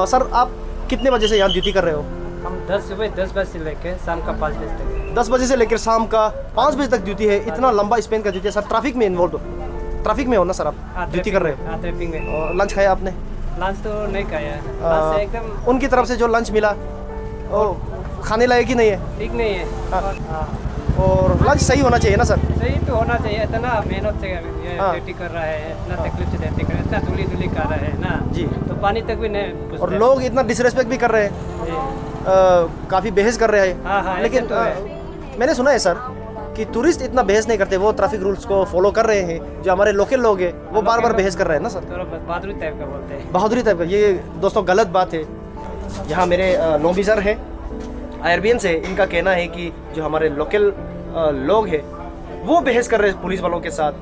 Sir आप कितने बजे से यहाँ ड्यूटी कर रहे हो? हम सुबह 10 बजे से लेकर शाम का 5 बजे तक। 10 बजे से लेकर शाम का 5 बजे तक ड्यूटी है। इतना लंबा स्पेन का ड्यूटी है सर। ट्रैफिक में इन्वॉल्व हो, ट्रैफिक में हो ना सर आप? ड्यूटी कर रहे हो? हाँ, ट्रैफिक में। और लंच खाया आपने? लंच तो नहीं खाया। लंच एकदम उनकी तरफ से जो लंच मिला वो खाने लायक ही नहीं है। ठीक नहीं है। हाँ। और लंच सही होना चाहिए ना सर? सही तो होना चाहिए। इतना मेहनत से ड्यूटी कर रहा है, इतना तकलीफ से ड्यूटी कर रहा है, इतना धूली धूली कर रहा है ना जी, तो पानी तक भी नहीं पूछते। और लोग इतना डिसरेस्पेक्ट भी कर रहे हैं, काफ़ी बहस कर रहे हैं। हाँ, लेकिन तो है। मैंने सुना है सर कि टूरिस्ट इतना बहस नहीं करते, वो ट्रैफिक रूल्स को फॉलो कर रहे हैं। जो हमारे लोकल लोग हैं वो बार बार बहस कर रहे हैं ना सर? थोड़ा बहादुरी टाइप का बोलते हैं। बहादुरी टाइप का, ये दोस्तों गलत बात है। यहाँ मेरे लोबी सर हैं आयरबीएन से, इनका कहना है कि जो हमारे लोकल लोग हैं वो बहस कर रहे हैं पुलिस वालों के साथ,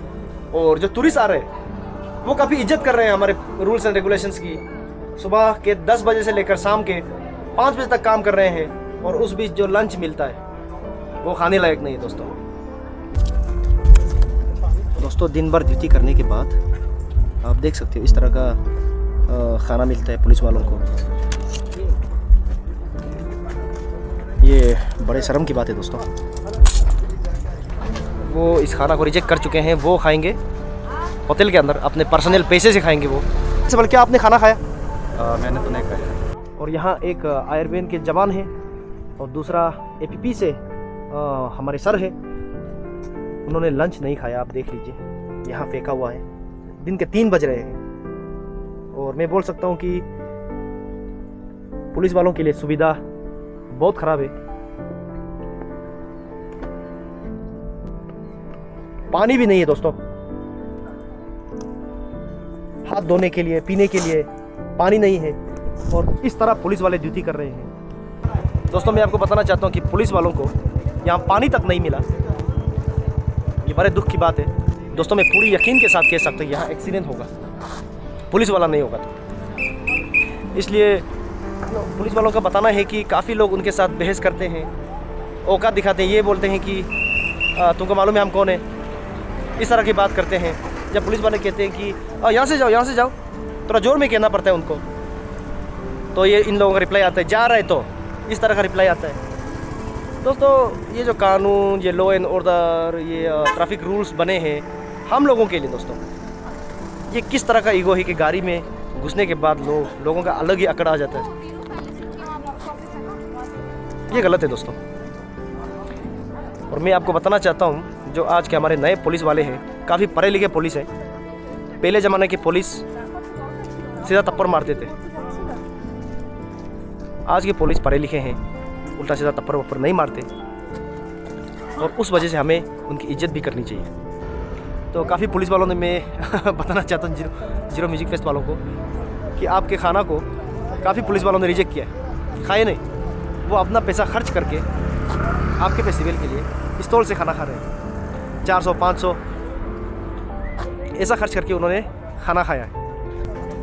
और जो टूरिस्ट आ रहे हैं वो काफ़ी इज्जत कर रहे हैं हमारे रूल्स एंड रेगुलेशंस की। सुबह के 10 बजे से लेकर शाम के 5 बजे तक काम कर रहे हैं, और उस बीच जो लंच मिलता है वो खाने लायक नहीं है दोस्तों। दिन भर ड्यूटी करने के बाद आप देख सकते हो इस तरह का खाना मिलता है पुलिस वालों को। ये बड़े शर्म की बात है दोस्तों। वो इस खाना को रिजेक्ट कर चुके हैं, वो खाएंगे होटल के अंदर अपने पर्सनल पैसे से खाएंगे वो। इससे बल्कि आपने खाना खाया? मैंने तो नहीं खाया। और यहाँ एक आयरबीएन के जवान है और दूसरा एपीपी से हमारे सर है, उन्होंने लंच नहीं खाया। आप देख लीजिए यहाँ फेंका हुआ है। दिन के 3 बज रहे हैं, और मैं बोल सकता हूँ कि पुलिस वालों के लिए सुविधा बहुत खराब है। पानी भी नहीं है दोस्तों, हाथ धोने के लिए, पीने के लिए पानी नहीं है, और इस तरह पुलिस वाले ड्यूटी कर रहे हैं। दोस्तों मैं आपको बताना चाहता हूँ कि पुलिस वालों को यहाँ पानी तक नहीं मिला। ये बड़े दुख की बात है दोस्तों। मैं पूरी यकीन के साथ कह सकता हूँ यहाँ एक्सीडेंट होगा, पुलिस वाला नहीं होगा तो। इसलिए पुलिस वालों का बताना है कि काफ़ी लोग उनके साथ बहस करते हैं, औकात दिखाते हैं। ये बोलते हैं कि तुमको मालूम है हम कौन है, इस तरह की बात करते हैं। जब पुलिस वाले कहते हैं कि यहाँ से जाओ, यहाँ से जाओ, थोड़ा जोर में कहना पड़ता है उनको, तो ये इन लोगों का रिप्लाई आता है, जा रहे तो इस तरह का रिप्लाई आता है। दोस्तों ये जो कानून, ये लॉ एंड ऑर्डर, ये ट्रैफिक रूल्स बने हैं हम लोगों के लिए दोस्तों, ये किस तरह का ईगो है कि गाड़ी में घुसने के बाद लोगों का अलग ही अकड़ आ जाता है। ये गलत है दोस्तों। और मैं आपको बताना चाहता हूँ जो आज के हमारे नए पुलिस वाले हैं, काफ़ी पढ़े लिखे पुलिस हैं। पहले ज़माने के पुलिस सीधा थप्पड़ मारते थे, आज के पुलिस पढ़े लिखे हैं, उल्टा सीधा थप्पड़ वप्पड़ नहीं मारते, और उस वजह से हमें उनकी इज्जत भी करनी चाहिए। तो काफ़ी पुलिस वालों ने, मैं बताना चाहता हूँ जीरो म्यूजिक फेस्ट वालों को कि आपके खाना को काफ़ी पुलिस वालों ने रिजेक्ट किया है, खाए नहीं। वो अपना पैसा खर्च करके आपके फेस्टिवल के लिए स्टॉल से खाना खा रहे हैं, 400-500 ऐसा खर्च करके उन्होंने खाना खाया है।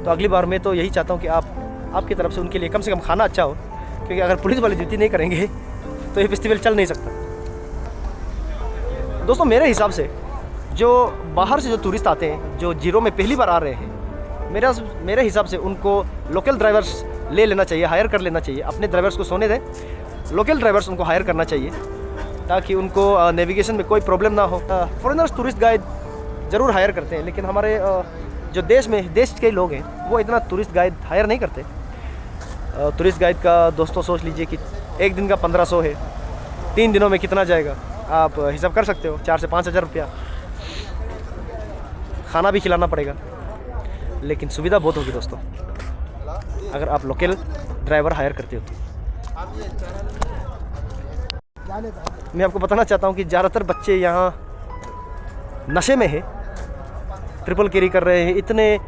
तो अगली बार मैं तो यही चाहता हूँ कि आपकी तरफ से उनके लिए कम से कम खाना अच्छा हो, क्योंकि अगर पुलिस वाले ड्यूटी नहीं करेंगे तो ये फेस्टिवल चल नहीं सकता। दोस्तों मेरे हिसाब से जो बाहर से जो टूरिस्ट आते हैं, जो जीरो में पहली बार आ रहे हैं, मेरे हिसाब से उनको लोकल ड्राइवर्स ले लेना चाहिए, हायर कर लेना चाहिए। अपने ड्राइवर्स को सोने दें, लोकल ड्राइवर्स उनको हायर करना चाहिए ताकि उनको नेविगेशन में कोई प्रॉब्लम ना हो। फॉरेनर्स टूरिस्ट गाइड ज़रूर हायर करते हैं, लेकिन हमारे जो देश के लोग हैं वो इतना टूरिस्ट गाइड हायर नहीं करते। टूरिस्ट गाइड का दोस्तों सोच लीजिए कि एक दिन का 1500 है, 3 दिनों में कितना जाएगा आप हिसाब कर सकते हो। 4 से 5 हज़ार रुपया खाना भी खिलाना पड़ेगा, लेकिन सुविधा बहुत होगी दोस्तों अगर आप लोकल ड्राइवर हायर करते हो। मैं आपको बताना चाहता हूँ कि ज़्यादातर बच्चे यहाँ नशे में है, ट्रिपल कैरी कर रहे हैं, इतने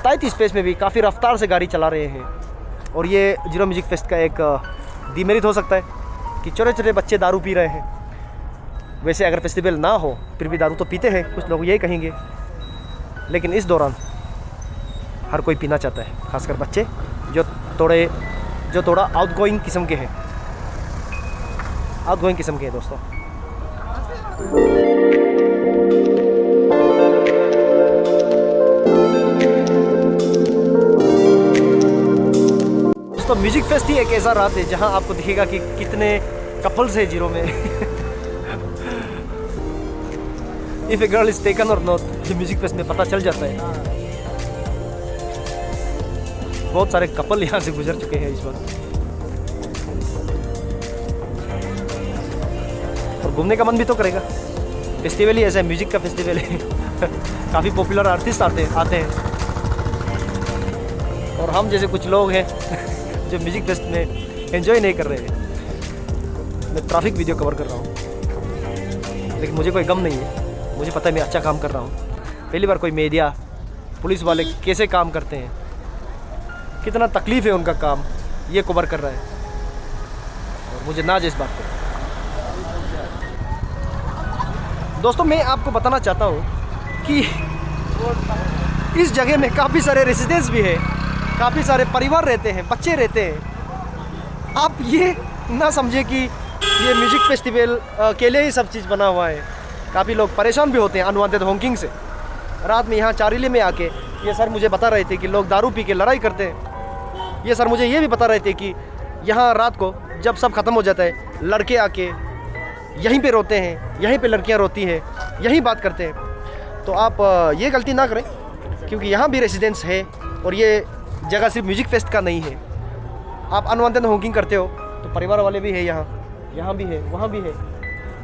टाइट स्पेस में भी काफ़ी रफ्तार से गाड़ी चला रहे हैं। और ये जीरो म्यूजिक फेस्ट का एक डिमेरिट हो सकता है कि छोटे छोटे बच्चे दारू पी रहे हैं। वैसे अगर फेस्टिवल ना हो फिर भी दारू तो पीते हैं, कुछ लोग ये कहेंगे, लेकिन इस दौरान हर कोई पीना चाहता है, खासकर बच्चे जो थोड़ा आउटगोइंग किस्म के हैं, आउटगोइंग किस्म के हैं दोस्तों। दोस्तों म्यूजिक फेस्ट ही एक ऐसा रात है जहां आपको दिखेगा कि कितने कपल्स है जीरो में। If a girl is taken और नॉट, ये म्यूजिक फेस्ट में पता चल जाता है। बहुत सारे कपल यहाँ से गुजर चुके हैं इस वक्त, और घूमने का मन भी तो करेगा। फेस्टिवल ही ऐसा है, म्यूजिक का फेस्टिवल है। काफ़ी पॉपुलर आर्टिस्ट आते हैं, और हम जैसे कुछ लोग हैं जो म्यूजिक फेस्ट में एंजॉय नहीं कर रहे हैं। मैं ट्रैफिक वीडियो कवर कर रहा हूँ, लेकिन मुझे कोई गम नहीं है। मुझे पता है मैं अच्छा काम कर रहा हूँ। पहली बार कोई मीडिया, पुलिस वाले कैसे काम करते हैं, कितना तकलीफ़ है उनका काम, ये कवर कर रहा है, और मुझे नाज है इस बात पर। दोस्तों मैं आपको बताना चाहता हूँ कि इस जगह में काफ़ी सारे रेसिडेंट्स भी है, काफ़ी सारे परिवार रहते हैं, बच्चे रहते हैं। आप ये ना समझे कि ये म्यूज़िक फेस्टिवल के लिए ही सब चीज़ बना हुआ है। काफ़ी लोग परेशान भी होते हैं अनवांटेड हॉकिंग से। रात में यहाँ चारीले में आके ये सर मुझे बता रहे थे कि लोग दारू पी के लड़ाई करते हैं। ये सर मुझे ये भी बता रहे थे कि यहाँ रात को जब सब ख़त्म हो जाता है, लड़के आके यहीं पे रोते हैं, यहीं पे लड़कियाँ रोती हैं, यहीं बात करते हैं। तो आप ये गलती ना करें, क्योंकि यहाँ भी रेसिडेंट्स है, और ये जगह सिर्फ म्यूजिक फेस्ट का नहीं है। आप अनवांटेड हॉकिंग करते हो तो परिवार वाले भी है यहाँ भी है, वहाँ भी है,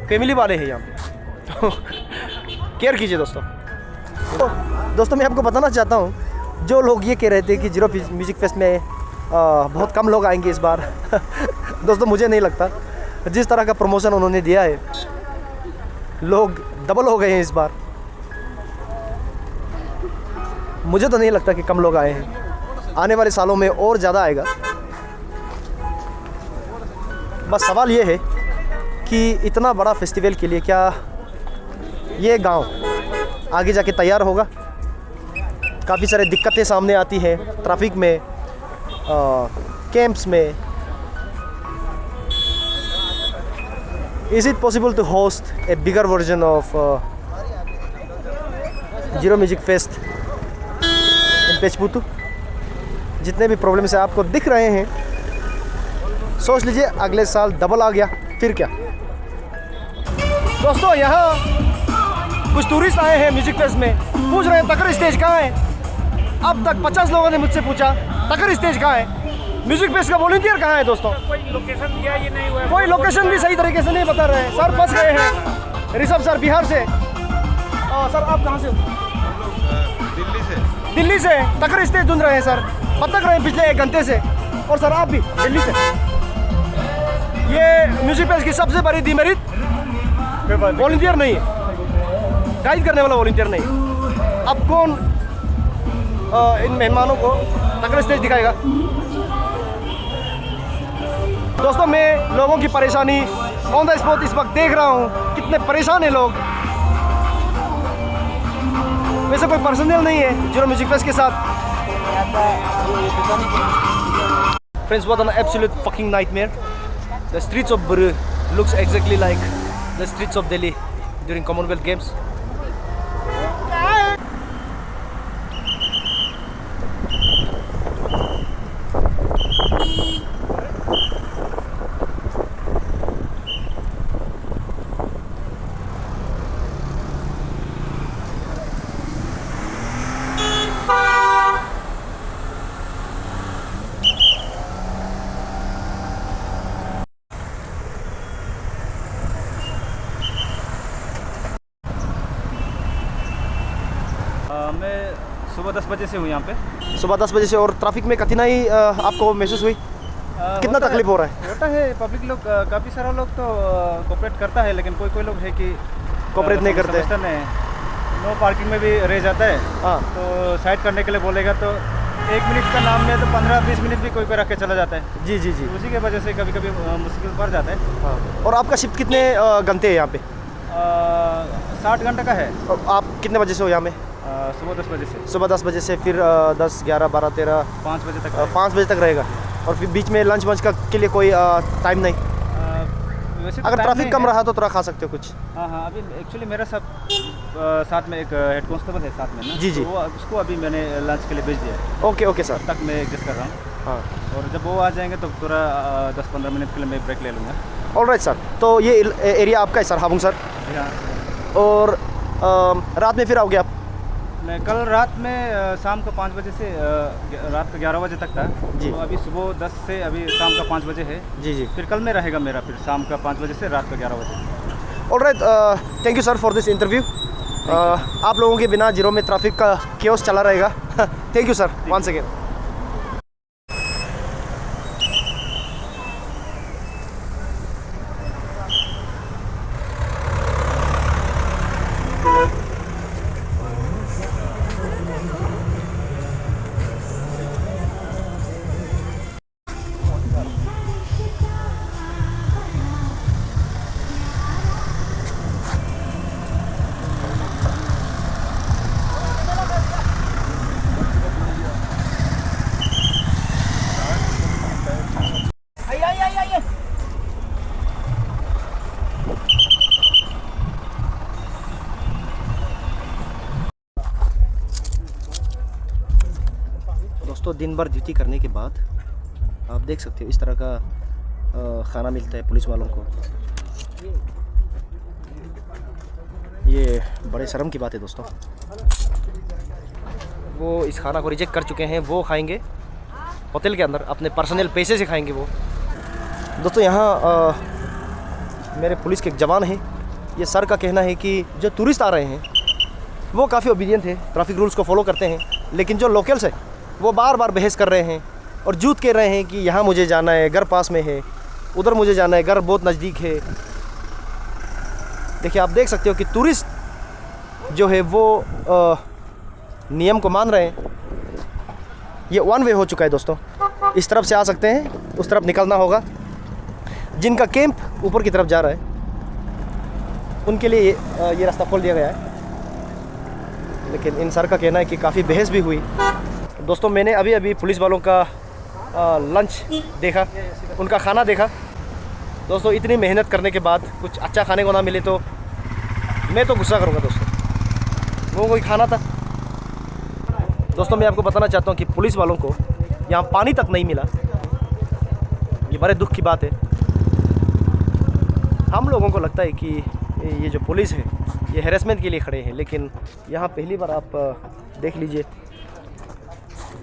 फैमिली वाले हैं यहाँ पे। तो केयर कीजिए दोस्तों। तो दोस्तों मैं आपको बताना चाहता हूँ, जो लोग ये कह रहे थे कि जीरो म्यूजिक फेस्ट में बहुत कम लोग आएंगे इस बार। दोस्तों मुझे नहीं लगता, जिस तरह का प्रमोशन उन्होंने दिया है, लोग डबल हो गए हैं इस बार। मुझे तो नहीं लगता कि कम लोग आए हैं, आने वाले सालों में और ज़्यादा आएगा। बस सवाल ये है कि इतना बड़ा फेस्टिवल के लिए क्या ये गांव आगे जाके तैयार होगा? काफ़ी सारे दिक्कतें सामने आती हैं ट्रैफिक में, कैंप्स में। Is it possible to host a bigger version of Zero Music Fest in Pechputu? जितने भी प्रॉब्लम्स आपको दिख रहे हैं, सोच लीजिए अगले साल डबल आ गया, फिर क्या? दोस्तों यहाँ कुछ टूरिस्ट आए हैं म्यूजिक फेस्ट में, पूछ रहे हैं तकर स्टेज कहाँ है। अब तक 50 लोगों ने मुझसे पूछा तकर स्टेज कहाँ है, म्यूजिक फेस्ट का वॉलंटियर कहाँ है। दोस्तों कोई लोकेशन दिया ये नहीं हुआ, कोई लोकेशन भी सही तरीके से नहीं बता रहे हैं। सर फंस गए हैं। ऋषभ सर बिहार से। सर आप कहाँ से हो? दिल्ली से तकर स्टेज ढूंढ रहे हैं सर, भटक रहे हैं पिछले 1 घंटे से। और सर आप भी दिल्ली से। ये म्यूजिक फेस्ट की सबसे बड़ी डिमेरिट वॉलंटियर नहीं है, गाइड करने वाला वॉलंटियर नहीं है। अब कौन इन मेहमानों को तकर स्टेज दिखाएगा? दोस्तों मैं लोगों की परेशानी ऑन द स्पॉट इस वक्त देख रहा हूँ, कितने परेशान हैं लोग। वैसे कोई पर्सनल नहीं है जीरो म्यूजिक फेस्ट के साथ। Friends, what an absolute fucking nightmare. The streets of Buru looks exactly like the streets of Delhi during Commonwealth Games. मैं सुबह 10 बजे से हूँ यहाँ पे। सुबह 10 बजे से। और ट्रैफिक में कठिनाई आपको महसूस हुई? कितना तकलीफ हो रहा है? होता है, पब्लिक लोग काफ़ी सारा लोग तो कोऑपरेट करता है, लेकिन कोई लोग है कि कोऑपरेट नहीं करते। नो पार्किंग में भी रह जाता है। हाँ, तो साइड करने के लिए बोलेगा तो 1 मिनट का नाम में तो 15-20 मिनट भी कोई रख के चला जाता है। जी जी जी। उसी के वजह से कभी कभी मुश्किल पड़ जाता है। हाँ। और आपका शिफ्ट कितने घंटे है यहाँ पे? 60 घंटे का है। और आप कितने बजे से हो यहाँ में? सुबह 10 बजे से। सुबह 10 बजे से फिर 10, 11, 12, 13, 5 बजे तक। 5 बजे तक रहेगा। और फिर बीच में लंच वंच का के लिए कोई टाइम नहीं? वैसे तो अगर टाइम ट्रैफिक नहीं कम है। रहा तो थोड़ा खा सकते हो कुछ? हाँ, अभी एक्चुअली मेरा साथ में एक हेड कांस्टेबल है साथ में ना। जी जी। तो वो उसको अभी मैंने लंच के लिए भेज दिया है। Okay okay sir. तब तक मैं एडजस्ट कर रहा हूँ। हाँ। और जब वो आ जाएंगे तो पूरा 10-15 मिनट के लिए मैं ब्रेक ले लूँगा। ऑलराइट सर, तो ये एरिया आपका है सर, हाबुंग सर? जी हाँ। और रात में फिर आओगे आप? मैं कल रात में शाम को 5 बजे से रात को 11 बजे तक था जी। तो अभी सुबह 10 से अभी शाम का 5 बजे है। जी जी। फिर कल में रहेगा मेरा, फिर शाम का 5 बजे से रात को 11 बजे। Alright, thank you sir for this interview. आप लोगों के बिना जीरो में ट्रैफिक का केओस चला रहेगा। Thank you sir once again. दोस्तों दिन भर ड्यूटी करने के बाद आप देख सकते हो इस तरह का खाना मिलता है पुलिस वालों को। ये बड़े शर्म की बात है दोस्तों। वो इस खाना को रिजेक्ट कर चुके हैं, वो खाएंगे होटल के अंदर अपने पर्सनल पैसे से खाएंगे वो। दोस्तों यहाँ मेरे पुलिस के एक जवान हैं, ये सर का कहना है कि जो टूरिस्ट आ रहे हैं वो काफ़ी ओबीडियंट है, ट्रैफिक रूल्स को फॉलो करते हैं, लेकिन जो लोकल्स है वो बार बार बहस कर रहे हैं और झूठ कह रहे हैं कि यहाँ मुझे जाना है, घर पास में है, उधर मुझे जाना है, घर बहुत नज़दीक है। देखिए आप देख सकते हो कि टूरिस्ट जो है वो नियम को मान रहे हैं। ये वन वे हो चुका है दोस्तों, इस तरफ से आ सकते हैं, उस तरफ निकलना होगा। जिनका कैंप ऊपर की तरफ जा रहा है उनके लिए ये रास्ता खोल दिया गया है, लेकिन इन सर का कहना है कि काफ़ी बहस भी हुई। दोस्तों मैंने अभी अभी पुलिस वालों का लंच देखा, उनका खाना देखा। दोस्तों इतनी मेहनत करने के बाद कुछ अच्छा खाने को ना मिले तो मैं तो गुस्सा करूँगा दोस्तों। वो कोई खाना था। दोस्तों मैं आपको बताना चाहता हूँ कि पुलिस वालों को यहाँ पानी तक नहीं मिला। ये बड़े दुख की बात है। हम लोगों को लगता है कि ये जो पुलिस है ये हैरेसमेंट के लिए खड़े हैं, लेकिन यहाँ पहली बार आप देख लीजिए,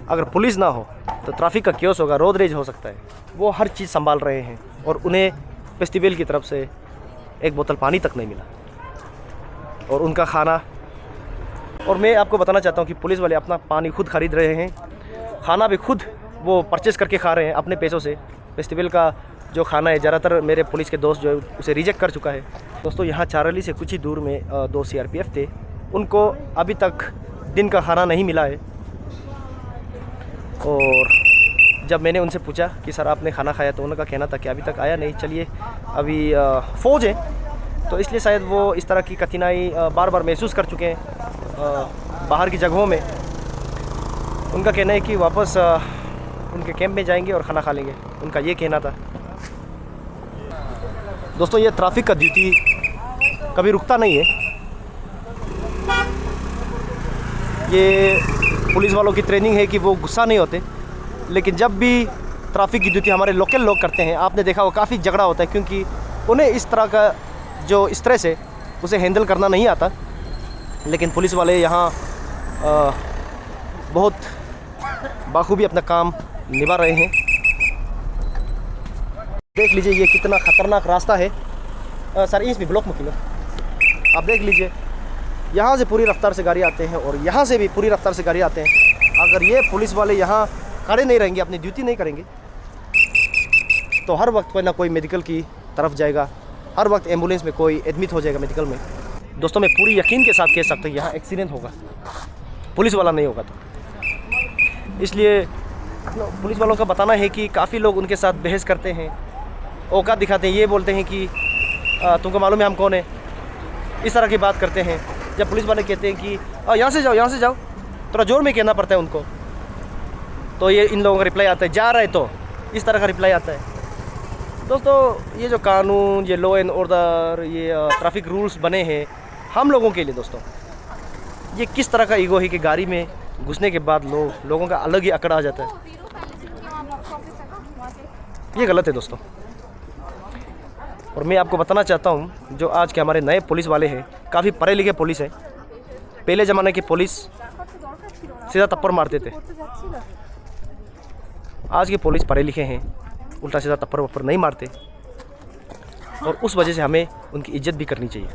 अगर पुलिस ना हो तो ट्रैफिक का केओस होगा, रोड रेज हो सकता है। वो हर चीज़ संभाल रहे हैं और उन्हें फेस्टिवल की तरफ से एक बोतल पानी तक नहीं मिला और उनका खाना। और मैं आपको बताना चाहता हूँ कि पुलिस वाले अपना पानी खुद खरीद रहे हैं, खाना भी खुद वो परचेस करके खा रहे हैं अपने पैसों से। फेस्टिवल का जो खाना है ज़्यादातर मेरे पुलिस के दोस्त जो है उसे रिजेक्ट कर चुका है। दोस्तों यहाँ चारली से कुछ ही दूर में 2 CRPF थे, उनको अभी तक दिन का खाना नहीं मिला है। और जब मैंने उनसे पूछा कि सर आपने खाना खाया, तो उनका कहना था कि अभी तक आया नहीं। चलिए अभी फ़ौज है तो इसलिए शायद वो इस तरह की कठिनाई बार बार महसूस कर चुके हैं बाहर की जगहों में। उनका कहना है कि वापस उनके कैंप में जाएंगे और खाना खा लेंगे, उनका ये कहना था। दोस्तों ये ट्रैफिक का ड्यूटी कभी रुकता नहीं है। ये पुलिस वालों की ट्रेनिंग है कि वो गुस्सा नहीं होते, लेकिन जब भी ट्रैफिक की ड्यूटी हमारे लोकल लोग करते हैं, आपने देखा वो काफ़ी झगड़ा होता है, क्योंकि उन्हें इस तरह का जो स्ट्रेस है उसे हैंडल करना नहीं आता। लेकिन पुलिस वाले यहाँ बहुत बाखूबी अपना काम निभा रहे हैं। देख लीजिए ये कितना ख़तरनाक रास्ता है। सर इसमें ब्लॉक में किलो आप देख लीजिए, यहाँ से पूरी रफ्तार से गाड़ी आते हैं और यहाँ से भी पूरी रफ्तार से गाड़ी आते हैं। अगर ये पुलिस वाले यहाँ खड़े नहीं रहेंगे, अपनी ड्यूटी नहीं करेंगे, तो हर वक्त कोई ना कोई मेडिकल की तरफ जाएगा, हर वक्त एम्बुलेंस में कोई एडमिट हो जाएगा मेडिकल में। दोस्तों मैं पूरी यकीन के साथ कह सकता हूँ यहाँ एक्सीडेंट होगा, पुलिस वाला नहीं होगा। तो इसलिए पुलिस वालों का बताना है कि काफ़ी लोग उनके साथ बहस करते हैं, औकात दिखाते हैं, ये बोलते हैं कि तुमको मालूम है हम कौन है, इस तरह की बात करते हैं। जब पुलिस वाले कहते हैं कि यहाँ से जाओ, यहाँ से जाओ, थोड़ा जोर में कहना पड़ता है उनको, तो ये इन लोगों का रिप्लाई आता है, जा रहे तो इस तरह का रिप्लाई आता है। दोस्तों ये जो कानून, ये लॉ एंड ऑर्डर, ये ट्रैफिक रूल्स बने हैं हम लोगों के लिए, दोस्तों ये किस तरह का ईगो है कि गाड़ी में घुसने के बाद लोगों का अलग ही अकड़ आ जाता है। ये गलत है दोस्तों। और मैं आपको बताना चाहता हूँ जो आज के हमारे नए पुलिस वाले हैं काफ़ी पढ़े लिखे पुलिस हैं। पहले ज़माने के पुलिस सीधा थप्पड़ मारते थे, आज के पुलिस पढ़े लिखे हैं, उल्टा सीधा थप्पड़ वप्पड़ नहीं मारते। और उस वजह से हमें उनकी इज्जत भी करनी चाहिए।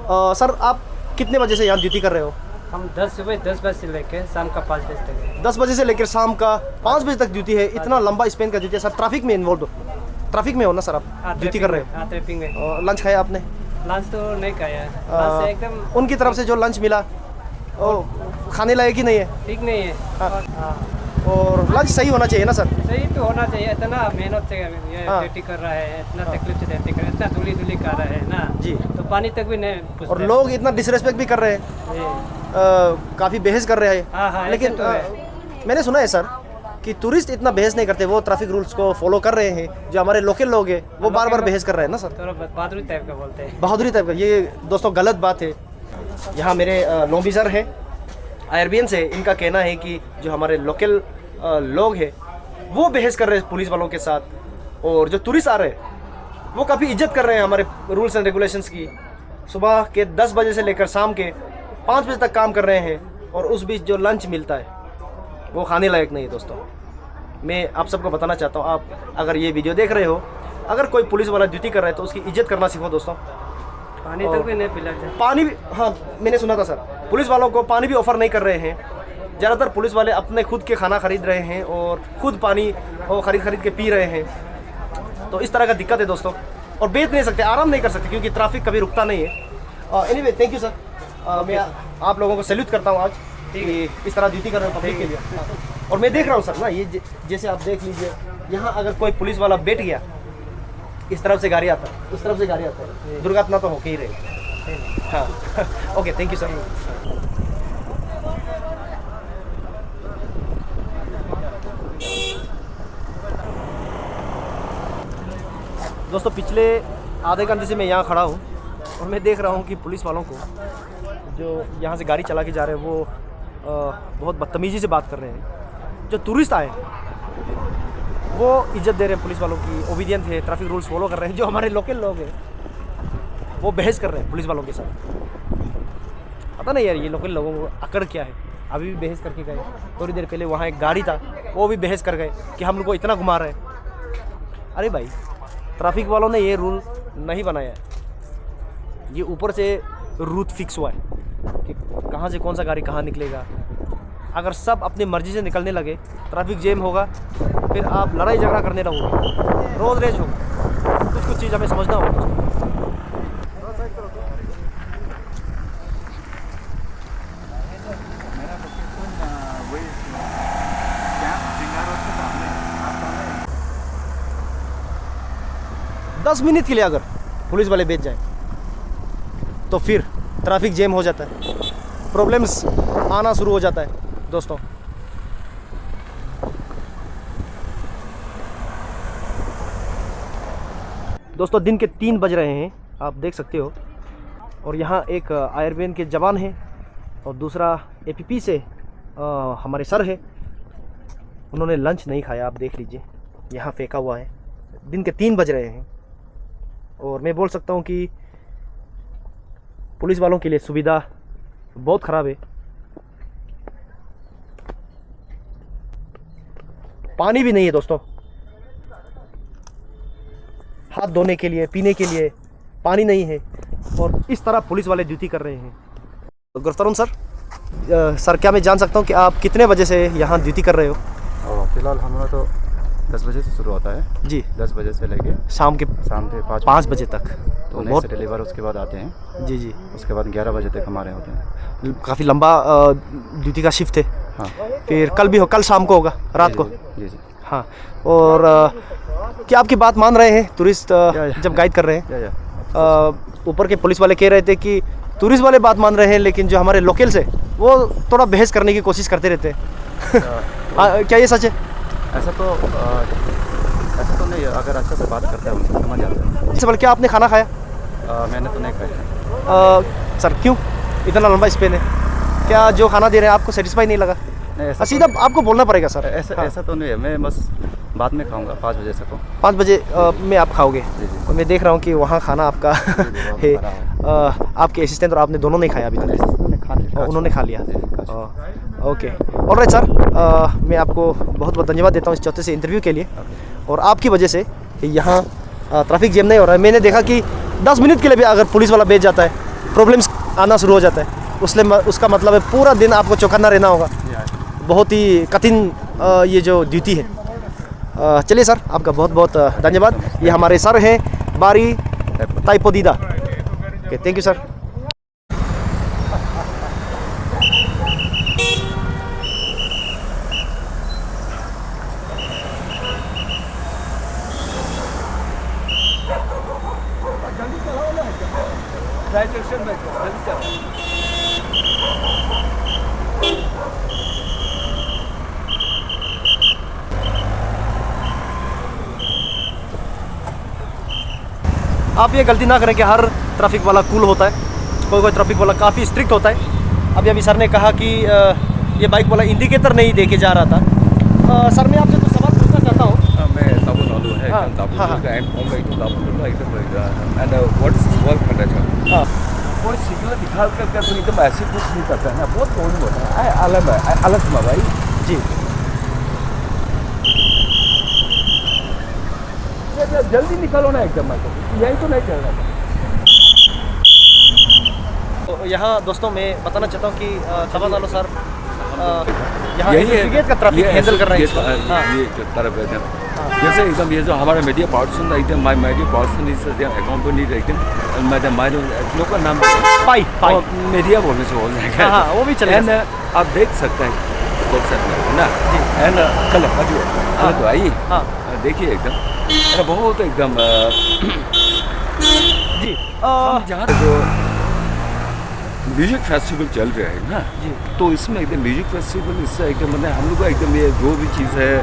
सर आप कितने बजे से यहाँ ड्यूटी कर रहे हो? हम सुबह 10 बजे से लेकर शाम का 5 बजे तक है। 10 बजे से लेकर शाम का 5 बजे तक ड्यूटी है। इतना लंबा स्पेन का ड्यूटी है सर। ट्रैफिक में इन्वॉल्व हो, ट्रैफिक में हो ना सर आप ड्यूटी कर रहे हो? हाँ, ट्रैफिक में। और लंच खाया आपने? लंच तो नहीं खाया है, लंच से एकदम उनकी तरफ से जो लंच मिला वो खाने लायक ही नहीं है। ठीक नहीं है। हाँ। और लंच सही होना चाहिए ना सर? सही तो होना चाहिए। इतना मेहनत से ये ड्यूटी कर रहा है, इतना तकलीफ से ड्यूटी कर रहा है, इतना धूली कर रहा है ना जी, तो पानी तक भी नहीं पूछते। और लोग इतना डिसरेस्पेक्ट भी कर रहे हैं, काफ़ी बहस कर रहे हाँ, हैं। लेकिन ऐसे तो है। मैंने सुना है सर कि टूरिस्ट इतना बहस नहीं करते, वो ट्रैफिक रूल्स को फॉलो कर रहे हैं। जो हमारे लोकल लोग हैं वो बार बार बहस कर रहे हैं ना सर। थोड़ा बहादुरी टाइप का बोलते हैं। बहादुरी टाइप का, ये दोस्तों गलत बात है। यहाँ मेरे नॉबिसर हैं आयरबियन से, इनका कहना है कि जो हमारे लोकल लोग हैं वो बहस कर रहे हैं पुलिस वालों के साथ, और जो टूरिस्ट आ रहे हैं वो काफ़ी इज्जत कर रहे हैं हमारे रूल्स एंड रेगुलेशंस की। सुबह के 10 बजे से लेकर शाम के 5 बजे तक काम कर रहे हैं, और उस बीच जो लंच मिलता है वो खाने लायक नहीं है दोस्तों। मैं आप सबको बताना चाहता हूँ, आप अगर ये वीडियो देख रहे हो, अगर कोई पुलिस वाला ड्यूटी कर रहा है तो उसकी इज्जत करना सीखो दोस्तों। पानी तक भी नहीं पिलाते। पानी भी, हाँ मैंने सुना था सर, पुलिस वालों को पानी भी ऑफर नहीं कर रहे हैं। ज़्यादातर पुलिस वाले अपने खुद के खाना खरीद रहे हैं और खुद पानी और खरीद के पी रहे हैं। तो इस तरह का दिक्कत है दोस्तों, और बैठ नहीं सकते, आराम नहीं कर सकते, क्योंकि ट्रैफिक कभी रुकता नहीं है। Anyway thank you sir. मैं आप लोगों को सैल्यूट करता हूँ आज कि इस तरह ड्यूटी कर रहे हो पब्लिक के लिए। और मैं देख रहा हूँ सर ना, ये जैसे आप देख लीजिए, यहाँ अगर कोई पुलिस वाला बैठ गया, इस तरफ से गाड़ी आता है, उस तरफ से गाड़ी आता है, दुर्घटना तो होके ही रहेगी। हाँ ओके थैंक यू सर। दोस्तों पिछले आधे घंटे से मैं यहाँ खड़ा हूँ और मैं देख रहा हूँ कि पुलिस वालों को जो यहाँ से गाड़ी चला के जा रहे हैं वो बहुत बदतमीज़ी से बात कर रहे हैं। जो टूरिस्ट आए वो इज्जत दे रहे हैं पुलिस वालों की, ओबीडियंट है, ट्रैफिक रूल्स फॉलो कर रहे हैं। जो हमारे लोकल लोग हैं वो बहस कर रहे हैं पुलिस वालों के साथ। पता नहीं यार ये लोकल लोगों को अकड़ क्या है। अभी भी बहस करके गए, थोड़ी देर पहले वहाँ एक गाड़ी था वो भी बहस कर गए कि हम लोग को इतना घुमा रहे हैं। अरे भाई ट्रैफिक वालों ने ये रूल नहीं बनाया है, ये ऊपर से रूट फिक्स हुआ है कि कहाँ से कौन सा गाड़ी कहाँ निकलेगा। अगर सब अपनी मर्जी से निकलने लगे, ट्रैफिक जैम होगा, फिर आप लड़ाई झगड़ा करने लगोगे, रोड रेज होगा। कुछ चीज़ हमें समझना होगा दोस्तों। दस मिनट के लिए अगर पुलिस वाले बैठ जाए तो फिर ट्रैफिक जैम हो जाता है, प्रॉब्लम्स आना शुरू हो जाता है दोस्तों। दोस्तों दिन के 3 बज रहे हैं, आप देख सकते हो। और यहाँ एक आयरबीएन के जवान है और दूसरा एपीपी से हमारे सर है। उन्होंने लंच नहीं खाया, आप देख लीजिए यहाँ फेंका हुआ है। दिन के 3 बज रहे हैं और मैं बोल सकता हूँ कि पुलिस वालों के लिए सुविधा बहुत ख़राब है। पानी भी नहीं है दोस्तों, हाथ धोने के लिए, पीने के लिए पानी नहीं है, और इस तरह पुलिस वाले ड्यूटी कर रहे हैं। गुरतरुण सर, क्या मैं जान सकता हूँ कि आप कितने बजे से यहाँ ड्यूटी कर रहे हो? फिलहाल हमारा तो 10 बजे से शुरू होता है जी, 10 बजे से लेके शाम के 5 बजे तक। तो बहुत से डिलीवर उसके बाद आते हैं जी जी, उसके बाद 11 बजे तक हमारे होते हैं। काफ़ी लंबा ड्यूटी का शिफ्ट है। हाँ, फिर कल भी हो, कल शाम को होगा, रात को। जी जी। हाँ, और क्या आपकी बात मान रहे हैं टूरिस्ट जब गाइड कर रहे हैं? ऊपर के पुलिस वाले कह रहे थे कि टूरिस्ट वाले बात मान रहे हैं, लेकिन जो हमारे लोकल्स है वो थोड़ा बहस करने की कोशिश करते रहते हैं। क्या ये सच है? ऐसा तो नहीं है, अगर अच्छा से बात करते हैं उनसे समझ आता है। इससे बल्कि क्या आपने खाना खाया? मैंने तो नहीं खाया। सर क्यों इतना लंबा स्पेन है? क्या जो खाना दे रहे हैं आपको सेटिस्फाई नहीं लगा? नहीं, ऐसा सीधा आपको बोलना पड़ेगा सर। ऐसा तो नहीं है, मैं बस बाद में खाऊंगा 5 बजे से को। 5 बजे में आप खाओगे? जी जी। और मैं देख रहा हूँ कि वहाँ खाना आपका है, आपके असिस्टेंट और आपने दोनों नहीं खाया अभी तक? उन्होंने खा लिया। ओके, ऑलराइट सर, मैं आपको बहुत बहुत धन्यवाद देता हूँ इस छोटे से इंटरव्यू के लिए। और आपकी वजह से यहाँ ट्रैफिक जैम नहीं हो रहा है। मैंने देखा कि 10 मिनट के लिए भी अगर पुलिस वाला भेज जाता है, प्रॉब्लम्स आना शुरू हो जाता है। उसका मतलब है पूरा दिन आपको चौकन्ना रहना होगा। बहुत ही कठिन ये जो ड्यूटी है। चलिए सर, आपका बहुत बहुत धन्यवाद। ये हमारे सर हैं बारी ताइपोदीदा। Okay, thank you sir. आप ये गलती ना करें कि हर ट्रैफिक वाला कूल होता है, कोई ट्रैफिक वाला काफ़ी स्ट्रिक्ट होता है। अभी सर ने कहा कि ये बाइक वाला इंडिकेटर नहीं देके जा रहा था। सर मैं आपसे कुछ सवाल पूछना चाहता हूँ। मैं तमिलनाडु है, हाँ, तमिलनाडु का एंड ऑन लाइक तमिलनाडु एकदम and what is work conductor. हाँ, कोई सिग्नल दिखा कर तो एकदम ऐसे कुछ नहीं करता है ना, बहुत प्रॉब्लम होता है। अलग में भाई जी जल्दी निकलो ना एकदम, यही तो नहीं चल रहा। तो यहाँ दोस्तों मैं बताना चाहता हूँ कि तमिलनाडु सर यहाँ यही है ब्रिगेड का ट्रैफिक हैंडल कर रहे हैं। हाँ, ये तरफ एकदम जैसे एकदम ये जो हमारा मीडिया पर्सन एकदम my media person is accompanied एकदम मैडम माय लोग का नाम पाई मीडिया बोलने से हो जाएगा। हाँ, वो भी चलेगा। एंड आप देख सकते हैं ना। एंड कल तो आइए, हाँ देखिए एकदम बहुत एकदम जी। जहाँ जो म्यूजिक फेस्टिवल चल रहा है ना जी, तो इसमें एकदम म्यूजिक फेस्टिवल इससे एकदम मतलब हम लोग का एकदम ये जो भी चीज़ है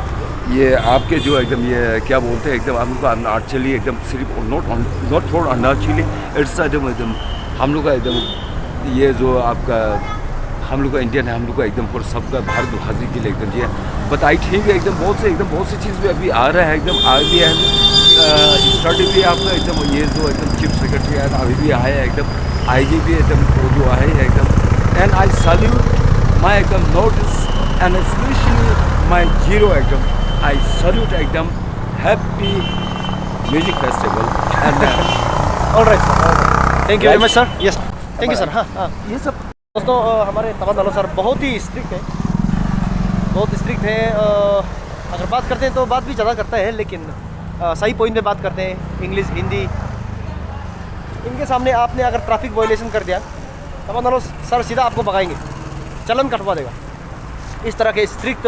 ये आपके जो एकदम ये क्या बोलते हैं एकदम हम लोग का अरुणाचली एकदम सिर्फ नॉट फॉर अरुणाचली इट्स एकदम हम लोग का एकदम ये जो आपका हम लोग का इंडियन है, हम लोग का एकदम फॉर सबका भारत भाषी के लिए एकदम ये बताई ठीक है। एकदम बहुत सी चीज़ भी अभी आ रहा है, एकदम आ भी है स्टडी भी आपका एकदम ये जो एकदम चीफ सेक्रेटरी है अभी भी आए हैं, एकदम IG भी एकदम वो जो आए हैं एकदम। एंड आई सल्यूट माई एकदम notice and specially my zero एकदम आई सल्यूट एकदम happy music festival and alright sir, thank you very much sir. Yes, thank you sir. हाँ हाँ, ये सब दोस्तों हमारे तमिलनाडु सर बहुत ही स्ट्रिक्ट है, बहुत स्ट्रिक्ट है। अगर बात करते हैं तो बात भी ज़्यादा करता है, लेकिन सही पॉइंट पे बात करते हैं। इंग्लिश, हिंदी, इनके सामने आपने अगर ट्रैफिक वायलेशन कर दिया तमिलनाडु सर सीधा आपको भगाएंगे, चलन कटवा देगा। इस तरह के स्ट्रिक्ट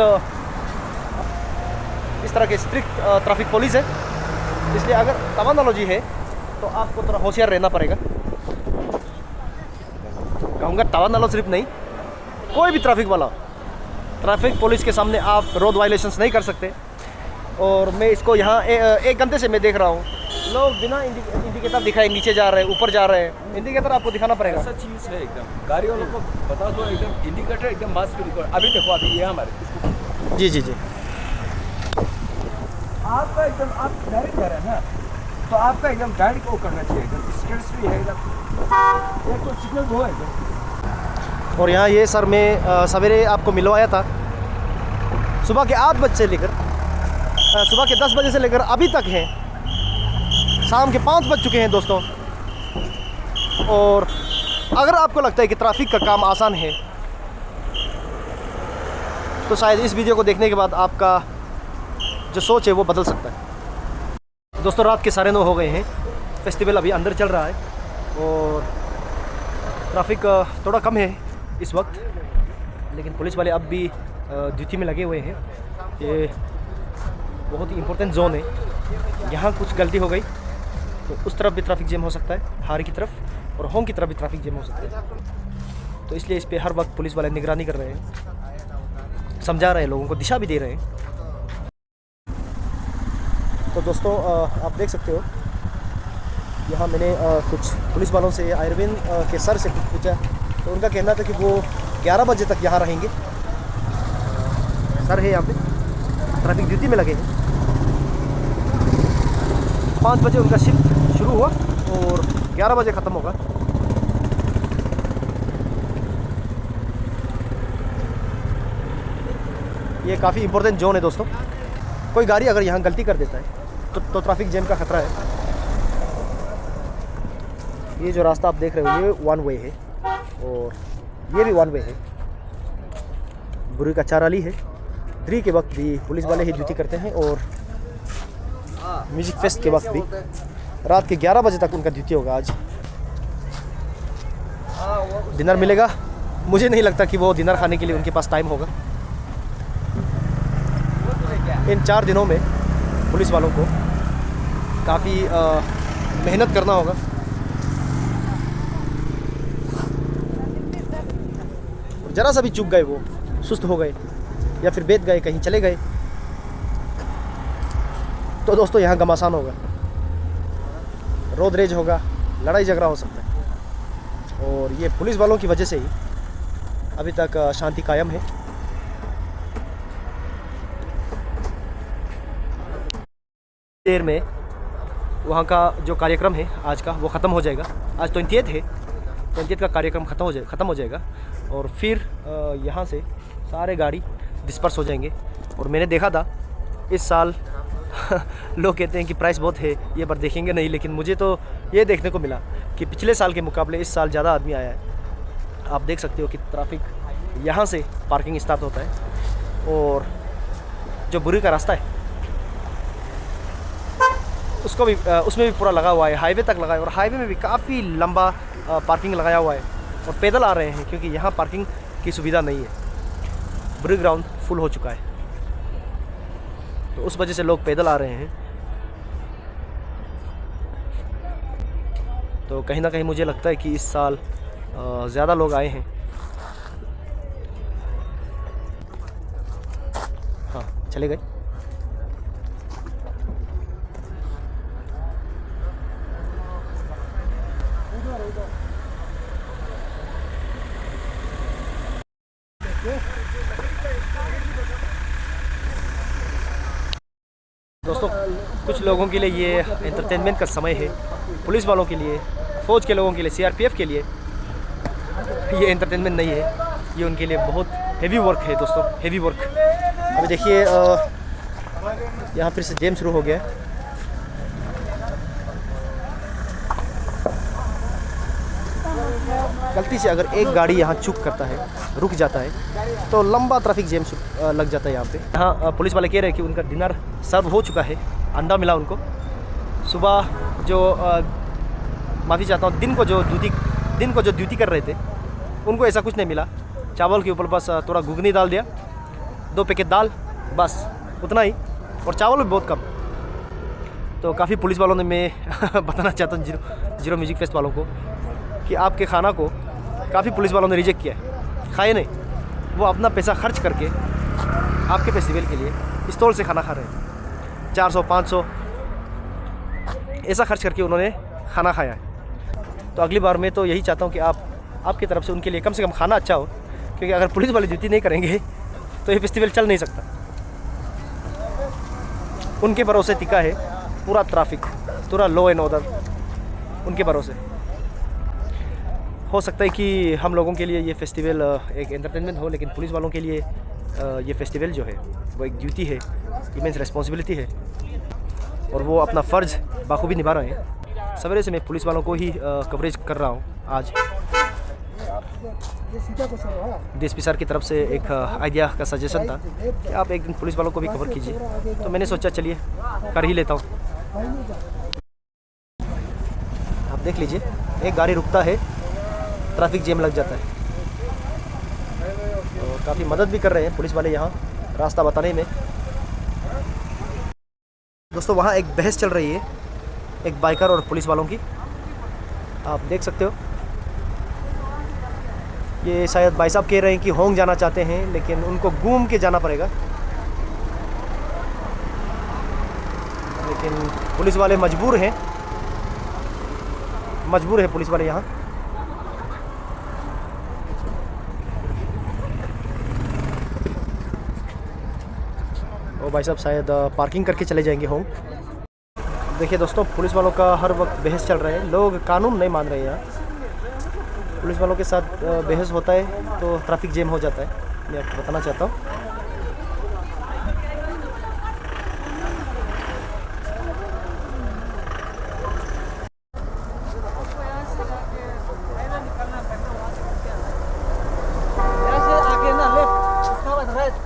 ट्रैफिक पुलिस है। इसलिए अगर तमिलनाडु जी है तो आपको थोड़ा होशियार रहना पड़ेगा। कहूँगा तमिलनाडु सिर्फ नहीं, कोई भी ट्रैफिक वाला ट्रैफिक पुलिस के सामने आप रोड वायलेशंस नहीं कर सकते। और मैं इसको यहाँ 1 घंटे से मैं देख रहा हूँ, लोग बिना इंडिकेटर दिखाए नीचे जा रहे हैं, ऊपर जा रहे हैं। इंडिकेटर आपको दिखाना पड़ेगा। ऐसा चीज़ है एकदम गाड़ी वालों को बता दो एकदम इंडिकेटर एकदम मास्क रिकॉर्ड अभी देखो अभी ये हमारे जी जी जी, आपका एकदम आप डायरेक्ट जा रहे हैं ना तो आपका एकदम डायरेक्ट वो करना चाहिए एकदम स्टेट्स भी है एकदम एक तो सिग्नल वो है एकदम। और यहाँ ये सर मैं सवेरे आपको मिलवाया था सुबह के 8 बजे से लेकर सुबह के 10 बजे से लेकर अभी तक हैं, शाम के 5 बज चुके हैं दोस्तों। और अगर आपको लगता है कि ट्रैफिक का काम आसान है तो शायद इस वीडियो को देखने के बाद आपका जो सोच है वो बदल सकता है। दोस्तों रात के 9:30 हो गए हैं, फेस्टिवल अभी अंदर चल रहा है और ट्रैफिक थोड़ा कम है इस वक्त, लेकिन पुलिस वाले अब भी ड्यूटी में लगे हुए हैं। ये बहुत ही इम्पोर्टेंट जोन है, यहाँ कुछ गलती हो गई तो उस तरफ भी ट्रैफिक जैम हो सकता है, हार की तरफ और होम की तरफ भी ट्रैफिक जैम हो सकता है। तो इसलिए इस पर हर वक्त पुलिस वाले निगरानी कर रहे हैं, समझा रहे हैं, लोगों को दिशा भी दे रहे हैं। तो दोस्तों आप देख सकते हो यहाँ मैंने कुछ पुलिस वालों से अरविंद के सर से कुछ पूछा, तो उनका कहना था कि वो 11 बजे तक यहाँ रहेंगे। सर है यहाँ पे, ट्रैफिक ड्यूटी में लगे हैं। 5 बजे उनका शिफ्ट शुरू हुआ और 11 बजे ख़त्म होगा। ये काफ़ी इंपॉर्टेंट जोन है दोस्तों। कोई गाड़ी अगर यहाँ गलती कर देता है तो ट्रैफिक जैम का खतरा है। ये जो रास्ता आप देख रहे हो ये 1 वे है और ये भी 1 वे है। बुरी का 4 अली है। 3 के वक्त भी पुलिस वाले ही ड्यूटी करते हैं और म्यूजिक फेस्ट के वक्त भी रात के 11 बजे तक उनका ड्यूटी होगा। आज डिनर मिलेगा, मुझे नहीं लगता कि वो डिनर खाने के लिए उनके पास टाइम होगा। इन 4 दिनों में पुलिस वालों को काफ़ी मेहनत करना होगा। ज़रा सा भी चूक गए, वो सुस्त हो गए या फिर बैठ गए, कहीं चले गए, तो दोस्तों यहाँ घमासान होगा, रोड रेज होगा, लड़ाई झगड़ा हो सकता है। और ये पुलिस वालों की वजह से ही अभी तक शांति कायम है। देर में वहाँ का जो कार्यक्रम है आज का वो ख़त्म हो जाएगा। आज 20th है, 20th का कार्यक्रम ख़त्म हो जाएगा और फिर यहाँ से सारे गाड़ी डिस्पर्स हो जाएंगे। और मैंने देखा था इस साल लोग कहते हैं कि प्राइस बहुत है, ये बार देखेंगे नहीं, लेकिन मुझे तो ये देखने को मिला कि पिछले साल के मुकाबले इस साल ज़्यादा आदमी आया है। आप देख सकते हो कि ट्रैफिक यहाँ से पार्किंग स्टार्ट होता है और जो बुरी का रास्ता है उसको भी उसमें भी पूरा लगा हुआ है, हाईवे तक लगा है। और हाईवे में भी काफ़ी लंबा पार्किंग लगाया हुआ है और पैदल आ रहे हैं क्योंकि यहाँ पार्किंग की सुविधा नहीं है। बुरी ग्राउंड फुल हो चुका है तो उस वजह से लोग पैदल आ रहे हैं। तो कहीं ना कहीं मुझे लगता है कि इस साल ज़्यादा लोग आए हैं। हाँ, चले गए। दोस्तों कुछ लोगों के लिए ये एंटरटेनमेंट का समय है, पुलिस वालों के लिए, फ़ौज के लोगों के लिए, CRPF के लिए ये एंटरटेनमेंट नहीं है, ये उनके लिए बहुत हेवी वर्क है दोस्तों, हेवी वर्क। अभी देखिए यहाँ फिर से जैम शुरू हो गया है। गलती से अगर एक गाड़ी यहाँ चूक करता है, रुक जाता है, तो लंबा ट्रैफिक जैम लग जाता है यहाँ पे। यहाँ पुलिस वाले कह रहे हैं कि उनका डिनर सर्व हो चुका है, अंडा मिला उनको। सुबह जो माफ़ी चाहता हूँ, दिन को जो ड्यूटी कर रहे थे उनको ऐसा कुछ नहीं मिला। चावल के ऊपर बस थोड़ा घुगनी डाल दिया, 2 पैकेट दाल, बस उतना ही, और चावल भी बहुत कम। तो काफ़ी पुलिस वालों ने, मैं बताना चाहता हूँ जीरो म्यूजिक फेस्ट वालों को कि आपके खाना को काफ़ी पुलिस वालों ने रिजेक्ट किया है, खाए नहीं। वो अपना पैसा खर्च करके आपके फेस्टिवल के लिए स्टॉल से खाना खा रहे हैं। 400-500 ऐसा खर्च करके उन्होंने खाना खाया है। तो अगली बार मैं तो यही चाहता हूँ कि आपकी तरफ से उनके लिए कम से कम खाना अच्छा हो, क्योंकि अगर पुलिस वाले ड्यूटी नहीं करेंगे तो ये फेस्टिवल चल नहीं सकता। उनके भरोसे टिका है पूरा ट्रैफिक, पूरा लॉ एंड ऑर्डर उनके भरोसे। हो सकता है कि हम लोगों के लिए ये फेस्टिवल एक एंटरटेनमेंट हो, लेकिन पुलिस वालों के लिए ये फेस्टिवल जो है वो एक ड्यूटी है, इमेंस रिस्पॉन्सिबिलिटी है, और वो अपना फ़र्ज़ बाखूबी निभा रहे हैं। सवेरे से मैं पुलिस वालों को ही कवरेज कर रहा हूँ। आज DSP सर की तरफ से एक आइडिया का सजेशन था कि आप एक दिन पुलिस वालों को भी कवर कीजिए, तो मैंने सोचा चलिए कर ही लेता हूँ। आप देख लीजिए, एक गाड़ी रुकता है, ट्रैफिक जैम लग जाता है। तो काफ़ी मदद भी कर रहे हैं पुलिस वाले यहाँ रास्ता बताने में। दोस्तों वहाँ एक बहस चल रही है, एक बाइकर और पुलिस वालों की, आप देख सकते हो। ये शायद भाई साहब कह रहे हैं कि होंग जाना चाहते हैं, लेकिन उनको घूम के जाना पड़ेगा, लेकिन पुलिस वाले मजबूर हैं मजबूर है पुलिस वाले यहाँ। ओ भाई साहब शायद पार्किंग करके चले जाएंगे होम। देखिए दोस्तों, पुलिस वालों का हर वक्त बहस चल रहा है, लोग कानून नहीं मान रहे हैं यहाँ। पुलिस वालों के साथ बहस होता है तो ट्रैफिक जैम हो जाता है, मैं आपको बताना चाहता हूँ।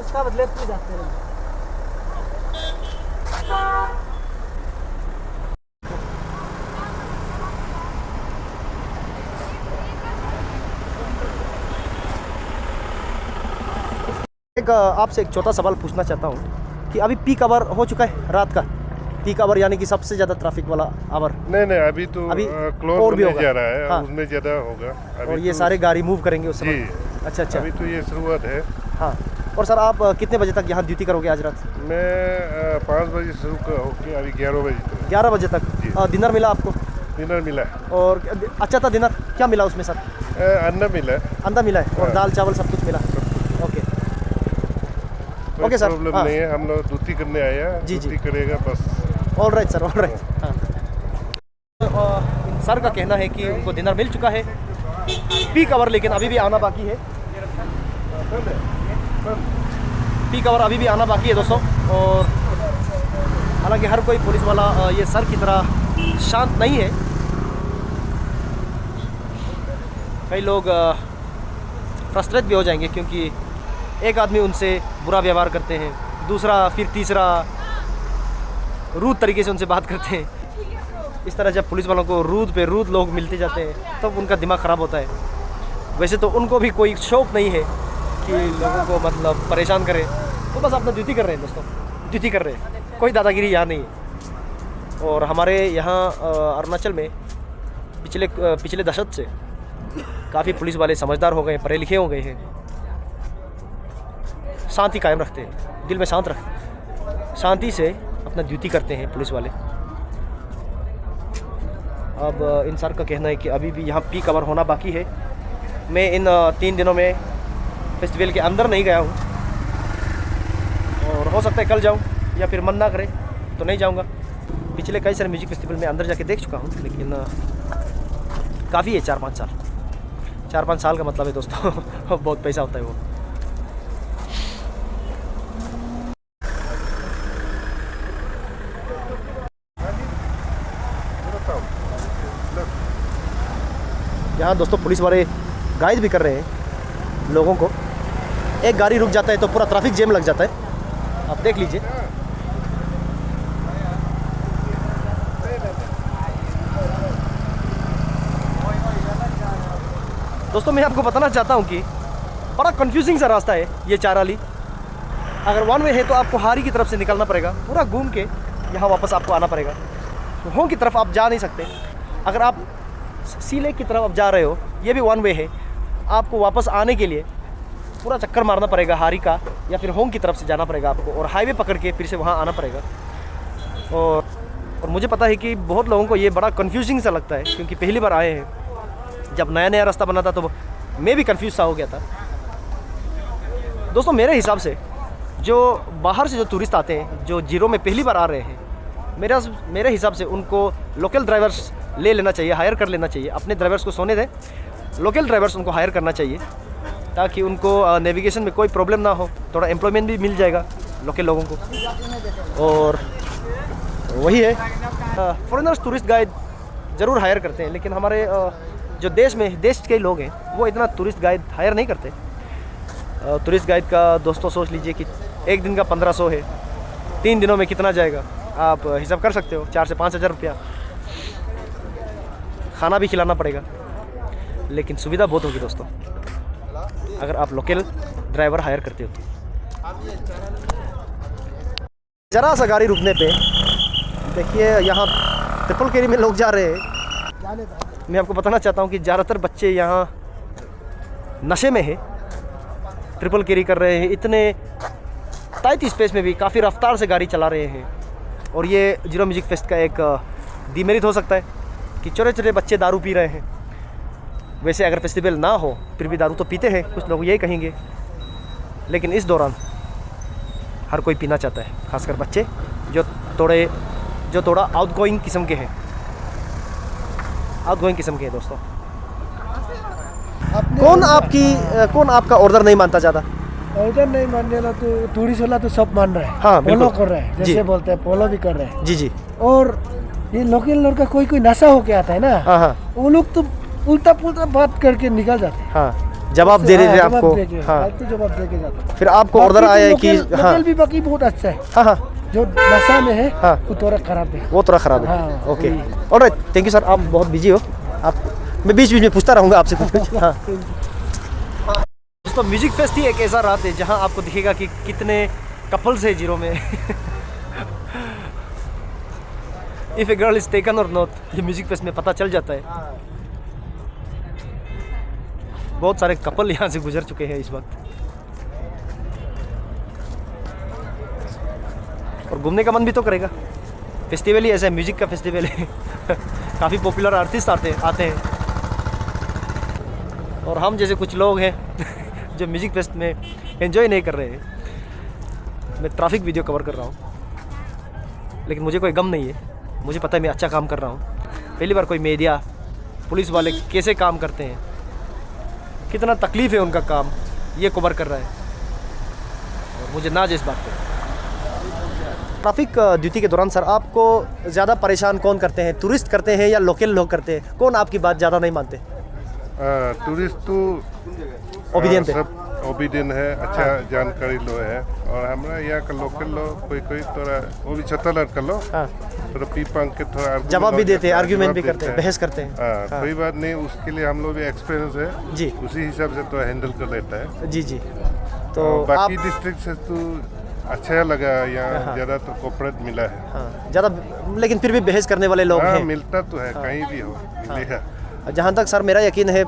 उसका बदले भी जाते हैं। आपसे एक छोटा सवाल पूछना चाहता हूँ कि अभी पीक आवर हो चुका है, रात का पीक आवर यानी कि सबसे ज़्यादा ट्रैफिक वाला आवर? नहीं अभी तो क्लोज और भी होने होगा। जा रहा है। हाँ। उसमें ज़्यादा होगा अभी और ये तो सारे गाड़ी मूव करेंगे उस समय? जी। अच्छा। अभी तो ये शुरुआत है। हाँ। और सर आप कितने बजे तक यहाँ ड्यूटी करोगे आज रात? मैं 5 बजे शुरू होकर अभी 11 बजे तक। 11 बजे तक। डिनर मिला आपको? डिनर मिला। और अच्छा था डिनर? क्या मिला उसमें सर? अंडा मिला। अंडा मिला है और हाँ। दाल चावल सब कुछ मिला? Okay okay sir. प्रॉब्लम नहीं है, हम लोग ड्यूटी करने आए हैं। जी, जी। ड्यूटी करेगा बस। All right sir, all right. हाँ। सर का कहना है कि उनको डिनर मिल चुका है, पीक आवर लेकिन अभी भी आना बाकी है। पीक आवर अभी भी आना बाकी है दोस्तों। और हालांकि हर कोई पुलिस वाला ये सर की तरह शांत नहीं है। कई लोग फ्रस्ट्रेट भी हो जाएंगे क्योंकि एक आदमी उनसे बुरा व्यवहार करते हैं, दूसरा फिर तीसरा रूद तरीके से उनसे बात करते हैं। इस तरह जब पुलिस वालों को रूद पे रूद लोग मिलते जाते हैं तब उनका दिमाग ख़राब होता है। वैसे तो उनको भी कोई शौक़ नहीं है कि लोगों को मतलब परेशान करे, वो बस अपना ड्यूटी कर रहे हैं दोस्तों, ड्यूटी कर रहे हैं, कोई दादागिरी यहाँ नहीं है। और हमारे यहाँ अरुणाचल में पिछले दशक से काफ़ी पुलिस वाले समझदार हो गए, पढ़े लिखे हो गए हैं, शांति कायम रखते हैं, दिल में शांत रखते, शांति से अपना ड्यूटी करते हैं पुलिस वाले। अब इन सर का कहना है कि अभी भी यहाँ पीक आवर होना बाकी है। मैं इन 3 दिनों में फेस्टिवल के अंदर नहीं गया हूँ और हो सकता है कल जाऊँ या फिर मन ना करे तो नहीं जाऊँगा। पिछले कई सारे म्यूजिक फेस्टिवल में अंदर जाके देख चुका हूँ, लेकिन काफ़ी है 4-5 साल। 4-5 साल का मतलब है दोस्तों बहुत पैसा होता है वो। यहाँ दोस्तों पुलिस वाले गाइड भी कर रहे हैं लोगों को। एक गाड़ी रुक जाता है तो पूरा ट्रैफिक जैम लग जाता है, आप देख लीजिए। दोस्तों मैं आपको बताना चाहता हूँ कि बड़ा कंफ्यूजिंग सा रास्ता है ये चाराली। अगर वन वे है तो आपको हारी की तरफ से निकलना पड़ेगा, पूरा घूम के यहाँ वापस आपको आना पड़ेगा। हों की तरफ आप जा नहीं सकते। अगर आप सीले की तरफ आप जा रहे हो, ये भी वन वे है, आपको वापस आने के लिए पूरा चक्कर मारना पड़ेगा हारी का, या फिर होंग की तरफ से जाना पड़ेगा आपको और हाईवे पकड़ के फिर से वहाँ आना पड़ेगा। और मुझे पता है कि बहुत लोगों को ये बड़ा कंफ्यूजिंग सा लगता है क्योंकि पहली बार आए हैं। जब नया रास्ता बना था तो मैं भी कंफ्यूज सा हो गया था। दोस्तों मेरे हिसाब से जो बाहर से जो टूरिस्ट आते हैं, जो जीरो में पहली बार आ रहे हैं, मेरे हिसाब से उनको लोकल ड्राइवर्स ले लेना चाहिए, हायर कर लेना चाहिए। अपने ड्राइवर्स को सोने दें, लोकल ड्राइवर्स उनको हायर करना चाहिए ताकि उनको नेविगेशन में कोई प्रॉब्लम ना हो, थोड़ा एम्प्लॉयमेंट भी मिल जाएगा लोकल लोगों को। और वही है, फॉरेनर्स टूरिस्ट गाइड ज़रूर हायर करते हैं, लेकिन हमारे जो देश के लोग हैं वो इतना टूरिस्ट गाइड हायर नहीं करते। टूरिस्ट गाइड का दोस्तों सोच लीजिए कि एक दिन का 1500 है, 3 दिनों में कितना जाएगा आप हिसाब कर सकते हो। 4 से 5 हज़ार रुपया, खाना भी खिलाना पड़ेगा, लेकिन सुविधा बहुत होगी दोस्तों अगर आप लोकल ड्राइवर हायर करते हो तो। ज़रा सा गाड़ी रुकने पे देखिए यहाँ ट्रिपल कैरी में लोग जा रहे हैं। मैं आपको बताना चाहता हूँ कि ज़्यादातर बच्चे यहाँ नशे में है, ट्रिपल कैरी कर रहे हैं, इतने टाइट स्पेस में भी काफ़ी रफ्तार से गाड़ी चला रहे हैं। और ये जीरो म्यूजिक फेस्ट का एक डिमेरिट हो सकता है कि छोटे छोटे बच्चे दारू पी रहे हैं। वैसे अगर फेस्टिवल ना हो फिर भी दारू तो पीते हैं, कुछ लोग यही कहेंगे, लेकिन इस दौरान हर कोई पीना चाहता है, खासकर बच्चे जो थोड़ा आउटगोइंग किस्म के हैं, दोस्तों। कौन आपका ऑर्डर नहीं मानता ज़्यादा? ऑर्डर नहीं मानने वाला तो टूरिस्ट वाला तो सब मान रहा है। हाँ, बिल्कुल। फॉलो कर रहा है, जी। जैसे बोलते हैं फॉलो भी कर रहे हैं। जी जी। और ये लोकल लोग का कोई नशा होके आता है ना, हाँ हाँ वो लोग तो उल्टा पुल्टा बात करके निकल जाते हैं। हाँ, जवाब दे रहे थे जवाब आपको। देके, हाँ, फालतू जवाब देके जाते हैं। फिर आपको ऑर्डर आया है कि हाँ लोकल भी बाकी बहुत अच्छा है, हाँ हाँ जो नशा में है हाँ। वो थोड़ा खराब है। वो थोड़ा ख़राब है। हाँ, ओके, वही। Alright, thank you sir. आप बहुत बिजी हो, आप मैं बीच बीच में पूछता रहूँगा आपसे कुछ। हाँ दोस्तों, म्यूजिक फेस्ट ही एक ऐसा रात है जहाँ आपको दिखेगा कि कितने कपल्स है जीरो में। If a girl is taken और नॉट, ये म्यूजिक फेस्ट में पता चल जाता है। बहुत सारे कपल यहाँ से गुजर चुके हैं इस वक्त, और घूमने का मन भी तो करेगा। फेस्टिवल ही ऐसा है, म्यूजिक का फेस्टिवल है। काफ़ी पॉपुलर आर्टिस्ट आते हैं, और हम जैसे कुछ लोग हैं जो म्यूजिक फेस्ट में एंजॉय नहीं कर रहे हैं। मैं ट्रैफिक वीडियो कवर कर रहा हूँ, लेकिन मुझे कोई गम नहीं है, मुझे पता है मैं अच्छा काम कर रहा हूँ। पहली बार कोई मीडिया, पुलिस वाले कैसे काम करते हैं, कितना तकलीफ़ है उनका काम, ये कवर कर रहा है, और मुझे नाज इस बात पर। ट्रैफिक ड्यूटी के दौरान सर आपको ज़्यादा परेशान कौन करते हैं, टूरिस्ट करते हैं या लोकल लोग करते हैं? कौन आपकी बात ज़्यादा नहीं मानते? टूरिस्ट तो Obedient है। सब ओबीडियंट है, अच्छा जानकारी लो है। और हमारा यहाँ का लोकल लोग कोई थोड़ा वो भी छत्ता लड़का लो, हाँ, थोड़ा पी पंग के थोड़ा जवाब भी देते हैं, आर्ग्यूमेंट जवाब भी करते हैं, देते बहस करते हैं। हाँ, कोई बात नहीं, उसके लिए हम लोग भी एक्सपीरियंस है जी उसी हिसाब से तो हैंडल कर लेता है। जी जी। तो बाकी आप डिस्ट्रिक्ट से तो अच्छा लगा, यहाँ ज़्यादा तो कोऑपरेट मिला है। हाँ ज़्यादा, लेकिन फिर भी बहस करने वाले लोग हाँ, हैं। मिलता तो है, कहीं भी हो मिलेगा। जहाँ तक सर मेरा यकीन है,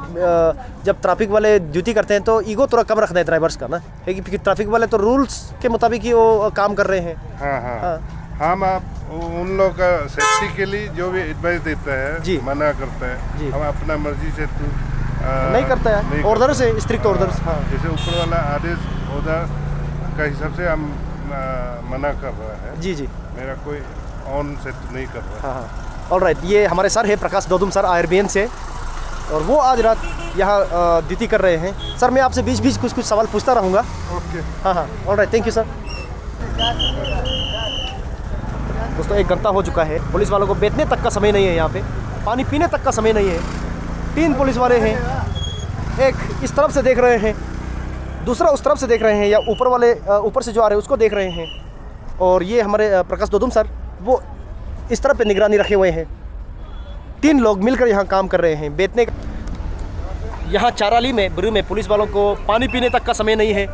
जब ट्रैफिक वाले ड्यूटी करते हैं तो ईगो थोड़ा कम रखना है ड्राइवर्स का ना, है कि ट्रैफिक वाले तो रूल्स के मुताबिक ही वो काम कर रहे हैं। हाँ हाँ, हम आप उन लोगों का सेफ्टी के लिए जो भी एडवाइस देता है, जी। मना करता जी। है, हम अपना मर्जी से तो नहीं करता है, ऑर्डर से, स्ट्रिक्ट ऑर्डर्स। हाँ जैसे ऊपर वाला आदेश ऑर्डर का हिसाब से हम मना कर रहा है। जी जी। मेरा कोई ऑन से तो नहीं कर रहा है। हाँ हाँ, ऑलराइट। ये हमारे सर है प्रकाश दोदुम सर, आईआरबीएन से, और वो आज रात यहाँ ड्यूटी कर रहे हैं। सर मैं आपसे बीच बीच कुछ सवाल पूछता रहूँगा। ओके। हाँ हाँ, ऑलराइट, थैंक यू सर। दोस्तों, 1 घंटा हो चुका है, पुलिस वालों को बैठने तक का समय नहीं है, यहाँ पे पानी पीने तक का समय नहीं है। 3 पुलिस वाले हैं, एक इस तरफ से देख रहे हैं, दूसरा उस तरफ से देख रहे हैं, या ऊपर वाले ऊपर से जो आ रहे हैं उसको देख रहे हैं, और ये हमारे प्रकाश दोदुम सर वो इस तरफ पे निगरानी रखे हुए हैं। 3 लोग मिलकर यहाँ काम कर रहे हैं। बैठने यहाँ चाराली में ब्रू में पुलिस वालों को पानी पीने तक का समय नहीं है।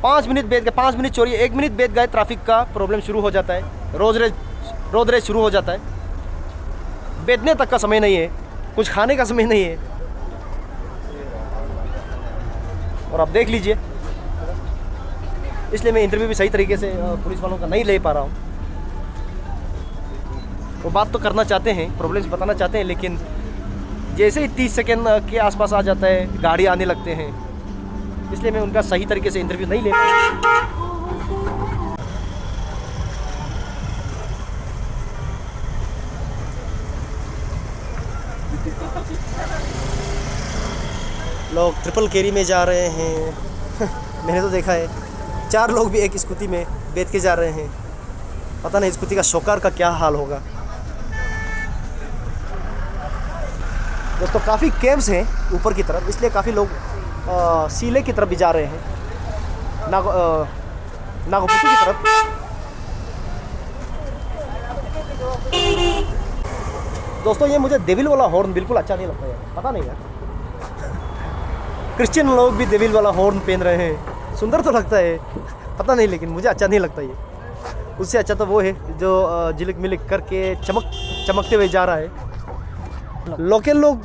5 मिनट बैठ गए, 5 मिनट चोरी, 1 मिनट बैठ गए, ट्रैफिक का प्रॉब्लम शुरू हो जाता है, रोड रेज शुरू हो जाता है। बैठने तक का समय नहीं है, कुछ खाने का समय नहीं है, और आप देख लीजिए, इसलिए मैं इंटरव्यू भी सही तरीके से पुलिस वालों का नहीं ले पा रहा हूँ। वो बात तो करना चाहते हैं, प्रॉब्लम्स बताना चाहते हैं, लेकिन जैसे ही 30 सेकेंड के आसपास आ जाता है, गाड़ी आने लगते हैं, इसलिए मैं उनका सही तरीके से इंटरव्यू नहीं ले पा रहा। लोग ट्रिपल कैरी में जा रहे हैं। मैंने तो देखा है 4 लोग भी एक स्कूटी में बैठ के जा रहे हैं। पता नहीं स्कूटी का शौकार का क्या हाल होगा। दोस्तों, काफ़ी केव्स हैं ऊपर की तरफ, इसलिए काफ़ी लोग सीले की तरफ भी जा रहे हैं, नागोपुतु की तरफ। दोस्तों, ये मुझे डेविल वाला हॉर्न बिल्कुल अच्छा नहीं लगता यार, पता नहीं यार। क्रिश्चियन लोग भी डेविल वाला हॉर्न पहन रहे हैं, सुंदर तो लगता है, पता नहीं, लेकिन मुझे अच्छा नहीं लगता ये। उससे अच्छा तो वो है जो झिलिक मिलिक करके चमकते हुए जा रहा है। लोकल लोग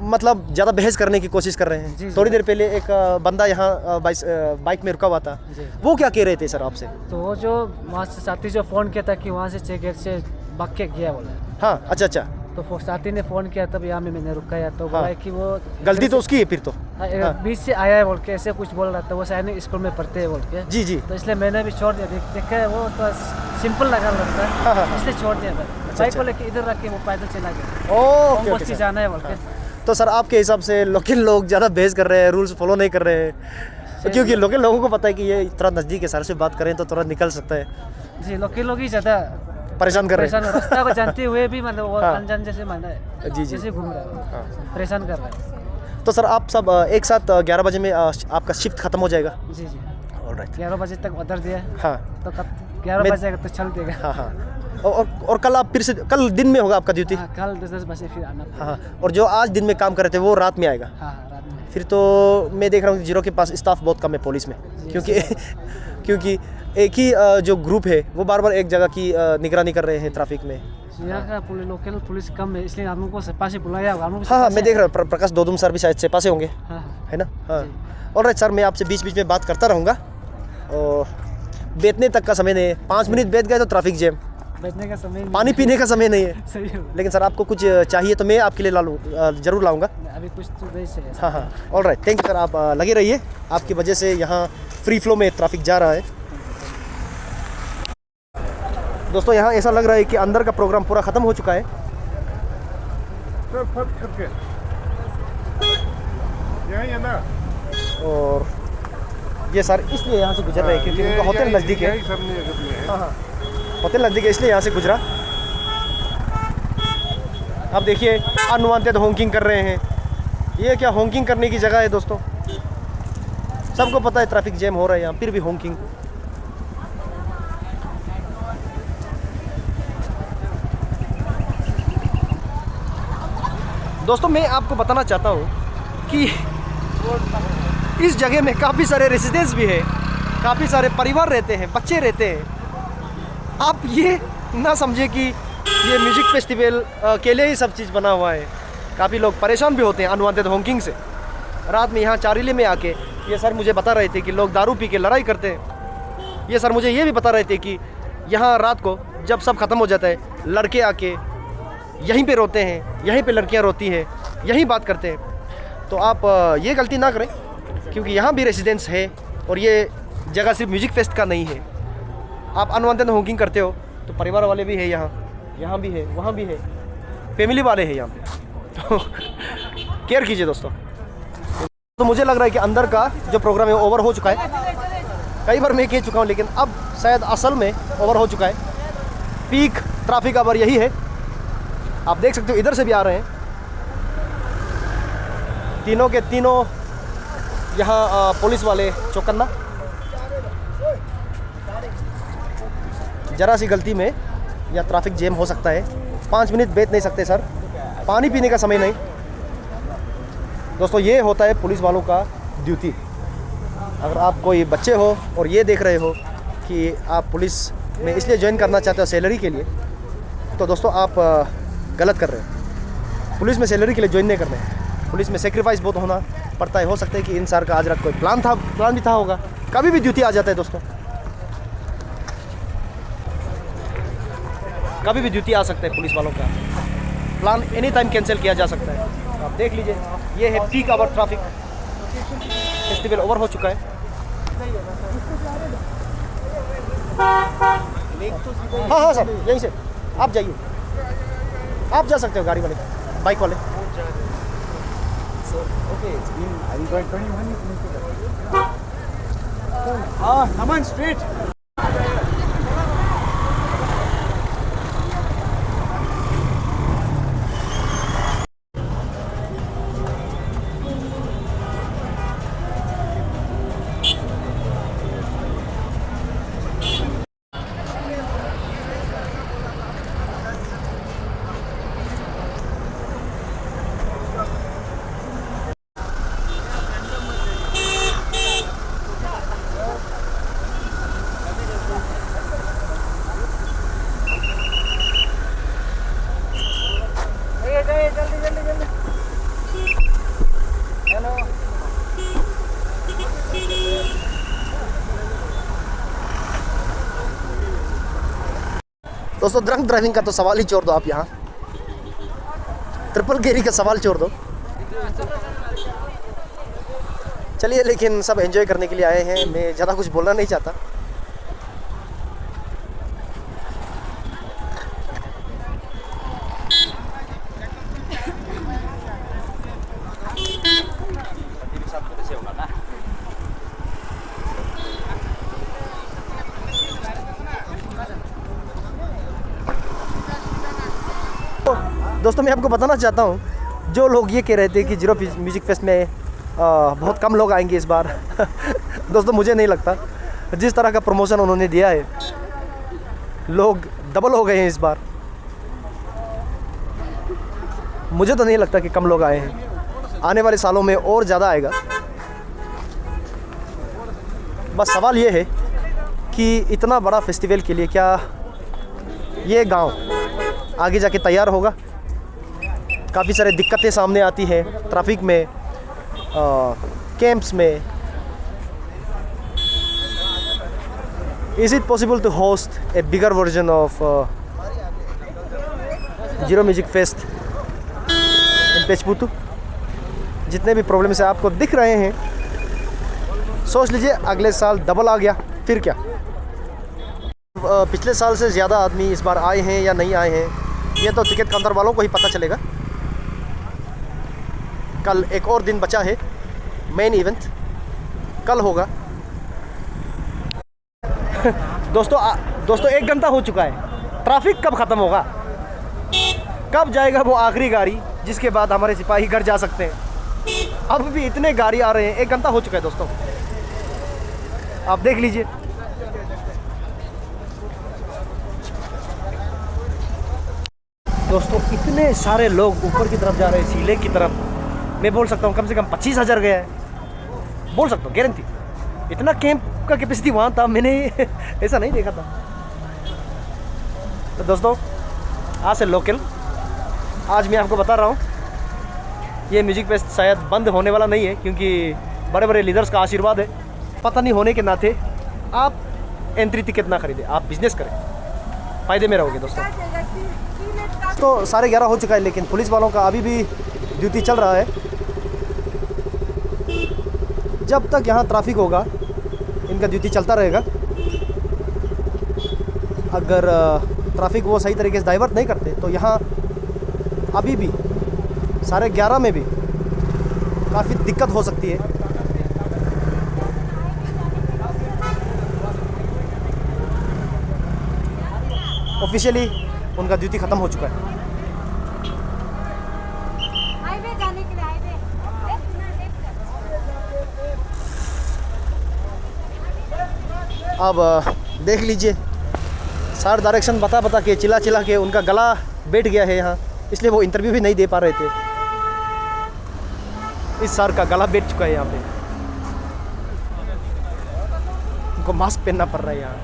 मतलब ज़्यादा बहस करने की कोशिश कर रहे हैं। थोड़ी देर पहले एक बंदा यहाँ बाइक में रुका हुआ था, वो क्या कह रहे थे सर आपसे? तो वो जो वहाँ से साथी जो फ़ोन किया था कि वहाँ से चेक गेट से भाग के गया बोला। हाँ, अच्छा, तो साथी ने फ़ोन किया तब यहाँ में मैंने रुकाया तो बोला कि वो गलती तो उसकी है फिर तो। बीच से आया है बोल के ऐसे कुछ बोल रहा था, वो सैनिक स्कूल में पढ़ते हैं बोल के। जी जी। तो इसलिए मैंने भी छोड़ दिया, देखा है वो तो सिंपल लगा लगता है, इसलिए छोड़ दिया मैं। बाइक को लेके इधर रख के वो पैदल चला गया। ओके बस्ती जाना है बोल के। तो सर आपके हिसाब से लोकल लोग ज़्यादा बहस कर रहे हैं, रूल्स फॉलो नहीं कर रहे हैं, क्योंकि लोकल लोगों को पता है कि ये थोड़ा नज़दीक है, सर से बात करें तो थोड़ा निकल सकता है। जी, लोकल लोग ही ज़्यादा परेशान कर रहे हैं। रास्ता को जानते हुए भी मतलब वो अनजान जैसे माना है, जी जी। जैसे घूम रहा है, परेशान कर रहा है। तो सर आप सब एक साथ 11 बजे में आपका शिफ्ट खत्म हो जाएगा? जी जी। ऑलराइट। 11 बजे तक ऑर्डर दिया है। हाँ तो 11 बजे तो चल देगा। हाँ हाँ। और कल आप फिर से, कल दिन में होगा आपका ड्यूटी? हाँ, कल 10 बजे फिर आना। हाँ। और जो आज दिन में काम कर रहे थे वो रात में आएगा? हाँ, रात में। फिर तो मैं देख रहा हूँ जीरो के पास स्टाफ बहुत कम है पुलिस में, क्योंकि एक ही जो ग्रुप है वो बार बार एक जगह की निगरानी कर रहे हैं ट्रैफिक में। यहाँ का लोकल पुलिस कम है, इसलिए हम लोग को सेपा से बुलाया होगा। हाँ, मैं देख रहा हूँ प्रकाश दोदुम सर भी शायद सेपा से होंगे, है ना? हाँ। ऑलराइट सर, मैं आपसे बीच बीच में बात करता रहूँगा। और बैठने तक का समय नहीं है, 5 मिनट बैठ गए तो ट्रैफिक जैम, बैठने का समय, पानी पीने का समय नहीं है। सही है। लेकिन सर आपको कुछ चाहिए तो मैं आपके लिए ज़रूर लाऊंगा। अभी कुछ तो नहीं से। हाँ हाँ, ऑलराइट, थैंक यू सर। आप लगे रहिए, आपकी वजह से यहाँ फ्री फ्लो में ट्रैफिक जा रहा है। दोस्तों यहाँ ऐसा लग रहा है कि अंदर का प्रोग्राम पूरा ख़त्म हो चुका है। यही है ना। और ये सर इसलिए यहाँ से गुजर रहे हैं क्योंकि उनका होटल नज़दीक है। हाँ हाँ, होटल नज़दीक है इसलिए यहाँ से गुजरा। अब देखिए अनवांटेड होंकिंग कर रहे हैं। ये क्या होंकिंग करने की जगह है दोस्तों? सबको पता है ट्रैफिक जैम हो रहा है यहाँ, फिर भी होंकिंग। दोस्तों मैं आपको बताना चाहता हूँ कि इस जगह में काफ़ी सारे रेसिडेंट्स भी हैं, काफ़ी सारे परिवार रहते हैं, बच्चे रहते हैं। आप ये ना समझे कि ये म्यूज़िक फेस्टिवल के लिए ही सब चीज़ बना हुआ है। काफ़ी लोग परेशान भी होते हैं अनवांटेड होंकिंग से। रात में यहाँ चारीले में आके ये सर मुझे बता रहे थे कि लोग दारू पी के लड़ाई करते हैं। ये सर मुझे ये भी बता रहे थे कि यहाँ रात को जब सब ख़त्म हो जाता है, लड़के आके यहीं पे रोते हैं, यहीं पे लड़कियाँ रोती हैं, यहीं बात करते हैं। तो आप ये गलती ना करें, क्योंकि यहाँ भी रेसिडेंस है और ये जगह सिर्फ म्यूज़िक फेस्ट का नहीं है। आप अनवांटेड होंकिंग करते हो तो परिवार वाले भी है यहाँ भी है, वहाँ भी है, फैमिली वाले हैं यहाँ पे, तो केयर कीजिए दोस्तों। तो मुझे लग रहा है कि अंदर का जो प्रोग्राम है ओवर हो चुका है। कई बार मैं कह चुका हूँ, लेकिन अब शायद असल में ओवर हो चुका है। पीक ट्रैफिक आवर यही है, आप देख सकते हो। इधर से भी आ रहे हैं, तीनों के तीनों यहाँ पुलिस वाले चौकन्ना। ज़रा सी गलती में या ट्रैफिक जैम हो सकता है। 5 मिनट बैठ नहीं सकते सर, पानी पीने का समय नहीं। दोस्तों ये होता है पुलिस वालों का ड्यूटी। अगर आप कोई बच्चे हो और ये देख रहे हो कि आप पुलिस में इसलिए ज्वाइन करना चाहते हो सैलरी के लिए, तो दोस्तों आप गलत कर रहे हो। पुलिस में सैलरी के लिए ज्वाइन नहीं करना है। पुलिस में सेक्रीफाइस बहुत होना पड़ता है। हो सकता है कि इन सर का आज रात कोई प्लान भी था होगा, कभी भी ड्यूटी आ जाता है दोस्तों, कभी भी ड्यूटी आ सकता है पुलिस वालों का। प्लान एनी टाइम कैंसिल किया जा सकता है। आप देख लीजिए, ये है peak hour traffic. Festival over हो चुका है। हाँ हाँ सर, यहीं से आप जाइए, आप जा सकते हो, गाड़ी वाले, बाइक वाले। come on, straight. दोस्तों ड्रंक ड्राइविंग का तो सवाल ही छोड़ दो आप यहाँ। ट्रिपल गेरी का सवाल छोड़ दो। चलिए, लेकिन सब एंजॉय करने के लिए आए हैं, मैं ज़्यादा कुछ बोलना नहीं चाहता। दोस्तों, मैं आपको बताना चाहता हूँ, जो लोग ये कह रहे थे कि जीरो म्यूज़िक फेस्ट में बहुत कम लोग आएंगे इस बार दोस्तों, मुझे नहीं लगता। जिस तरह का प्रमोशन उन्होंने दिया है, लोग डबल हो गए हैं इस बार। मुझे तो नहीं लगता कि कम लोग आए हैं, आने वाले सालों में और ज़्यादा आएगा। बस सवाल ये है कि इतना बड़ा फेस्टिवल के लिए क्या ये गांव आगे जाके तैयार होगा? काफ़ी सारे दिक्कतें सामने आती हैं ट्रैफिक में, कैंप्स में। Is it possible to host a bigger version of Zero Music Fest in पेचपुतू? जितने भी प्रॉब्लम्स हैं आपको दिख रहे हैं, सोच लीजिए अगले साल डबल आ गया, फिर क्या? पिछले साल से ज़्यादा आदमी इस बार आए हैं या नहीं आए हैं, ये तो टिकट काउंटर वालों को ही पता चलेगा। कल एक और दिन बचा है, मेन इवेंट कल होगा। दोस्तों 1 घंटा हो चुका है। ट्रैफिक कब ख़त्म होगा? कब जाएगा वो आखिरी गाड़ी जिसके बाद हमारे सिपाही घर जा सकते हैं? अब भी इतने गाड़ी आ रहे हैं, 1 घंटा हो चुका है दोस्तों, आप देख लीजिए। दोस्तों, इतने सारे लोग ऊपर की तरफ जा रहे हैं, सीले की तरफ। मैं बोल सकता हूँ कम से कम 25,000 गया है, बोल सकता हूँ, गारंटी। इतना कैंप का कैपेसिटी वहाँ था, मैंने ऐसा नहीं देखा था। तो दोस्तों, आज से लोकल, आज मैं आपको बता रहा हूँ, ये म्यूज़िक फेस्ट शायद बंद होने वाला नहीं है, क्योंकि बड़े बड़े लीडर्स का आशीर्वाद है। पता नहीं होने के नाते आप एंट्री टिकट ना खरीदें, आप बिजनेस करें, फ़ायदे में रहोगे दोस्तों। तो 11:30 हो चुका है, लेकिन पुलिस वालों का अभी भी ड्यूटी चल रहा है। जब तक यहाँ ट्रैफिक होगा, इनका ड्यूटी चलता रहेगा। अगर ट्रैफिक वो सही तरीके से डाइवर्ट नहीं करते तो यहाँ अभी भी 11:30 में भी काफ़ी दिक्कत हो सकती है। ऑफिशियली उनका ड्यूटी ख़त्म हो चुका है। अब देख लीजिए, सार डायरेक्शन बता के, चिल्ला के उनका गला बैठ गया है यहाँ, इसलिए वो इंटरव्यू भी नहीं दे पा रहे थे। इस सार का गला बैठ चुका है यहाँ पे, उनको मास्क पहनना पड़ रहा है यहाँ।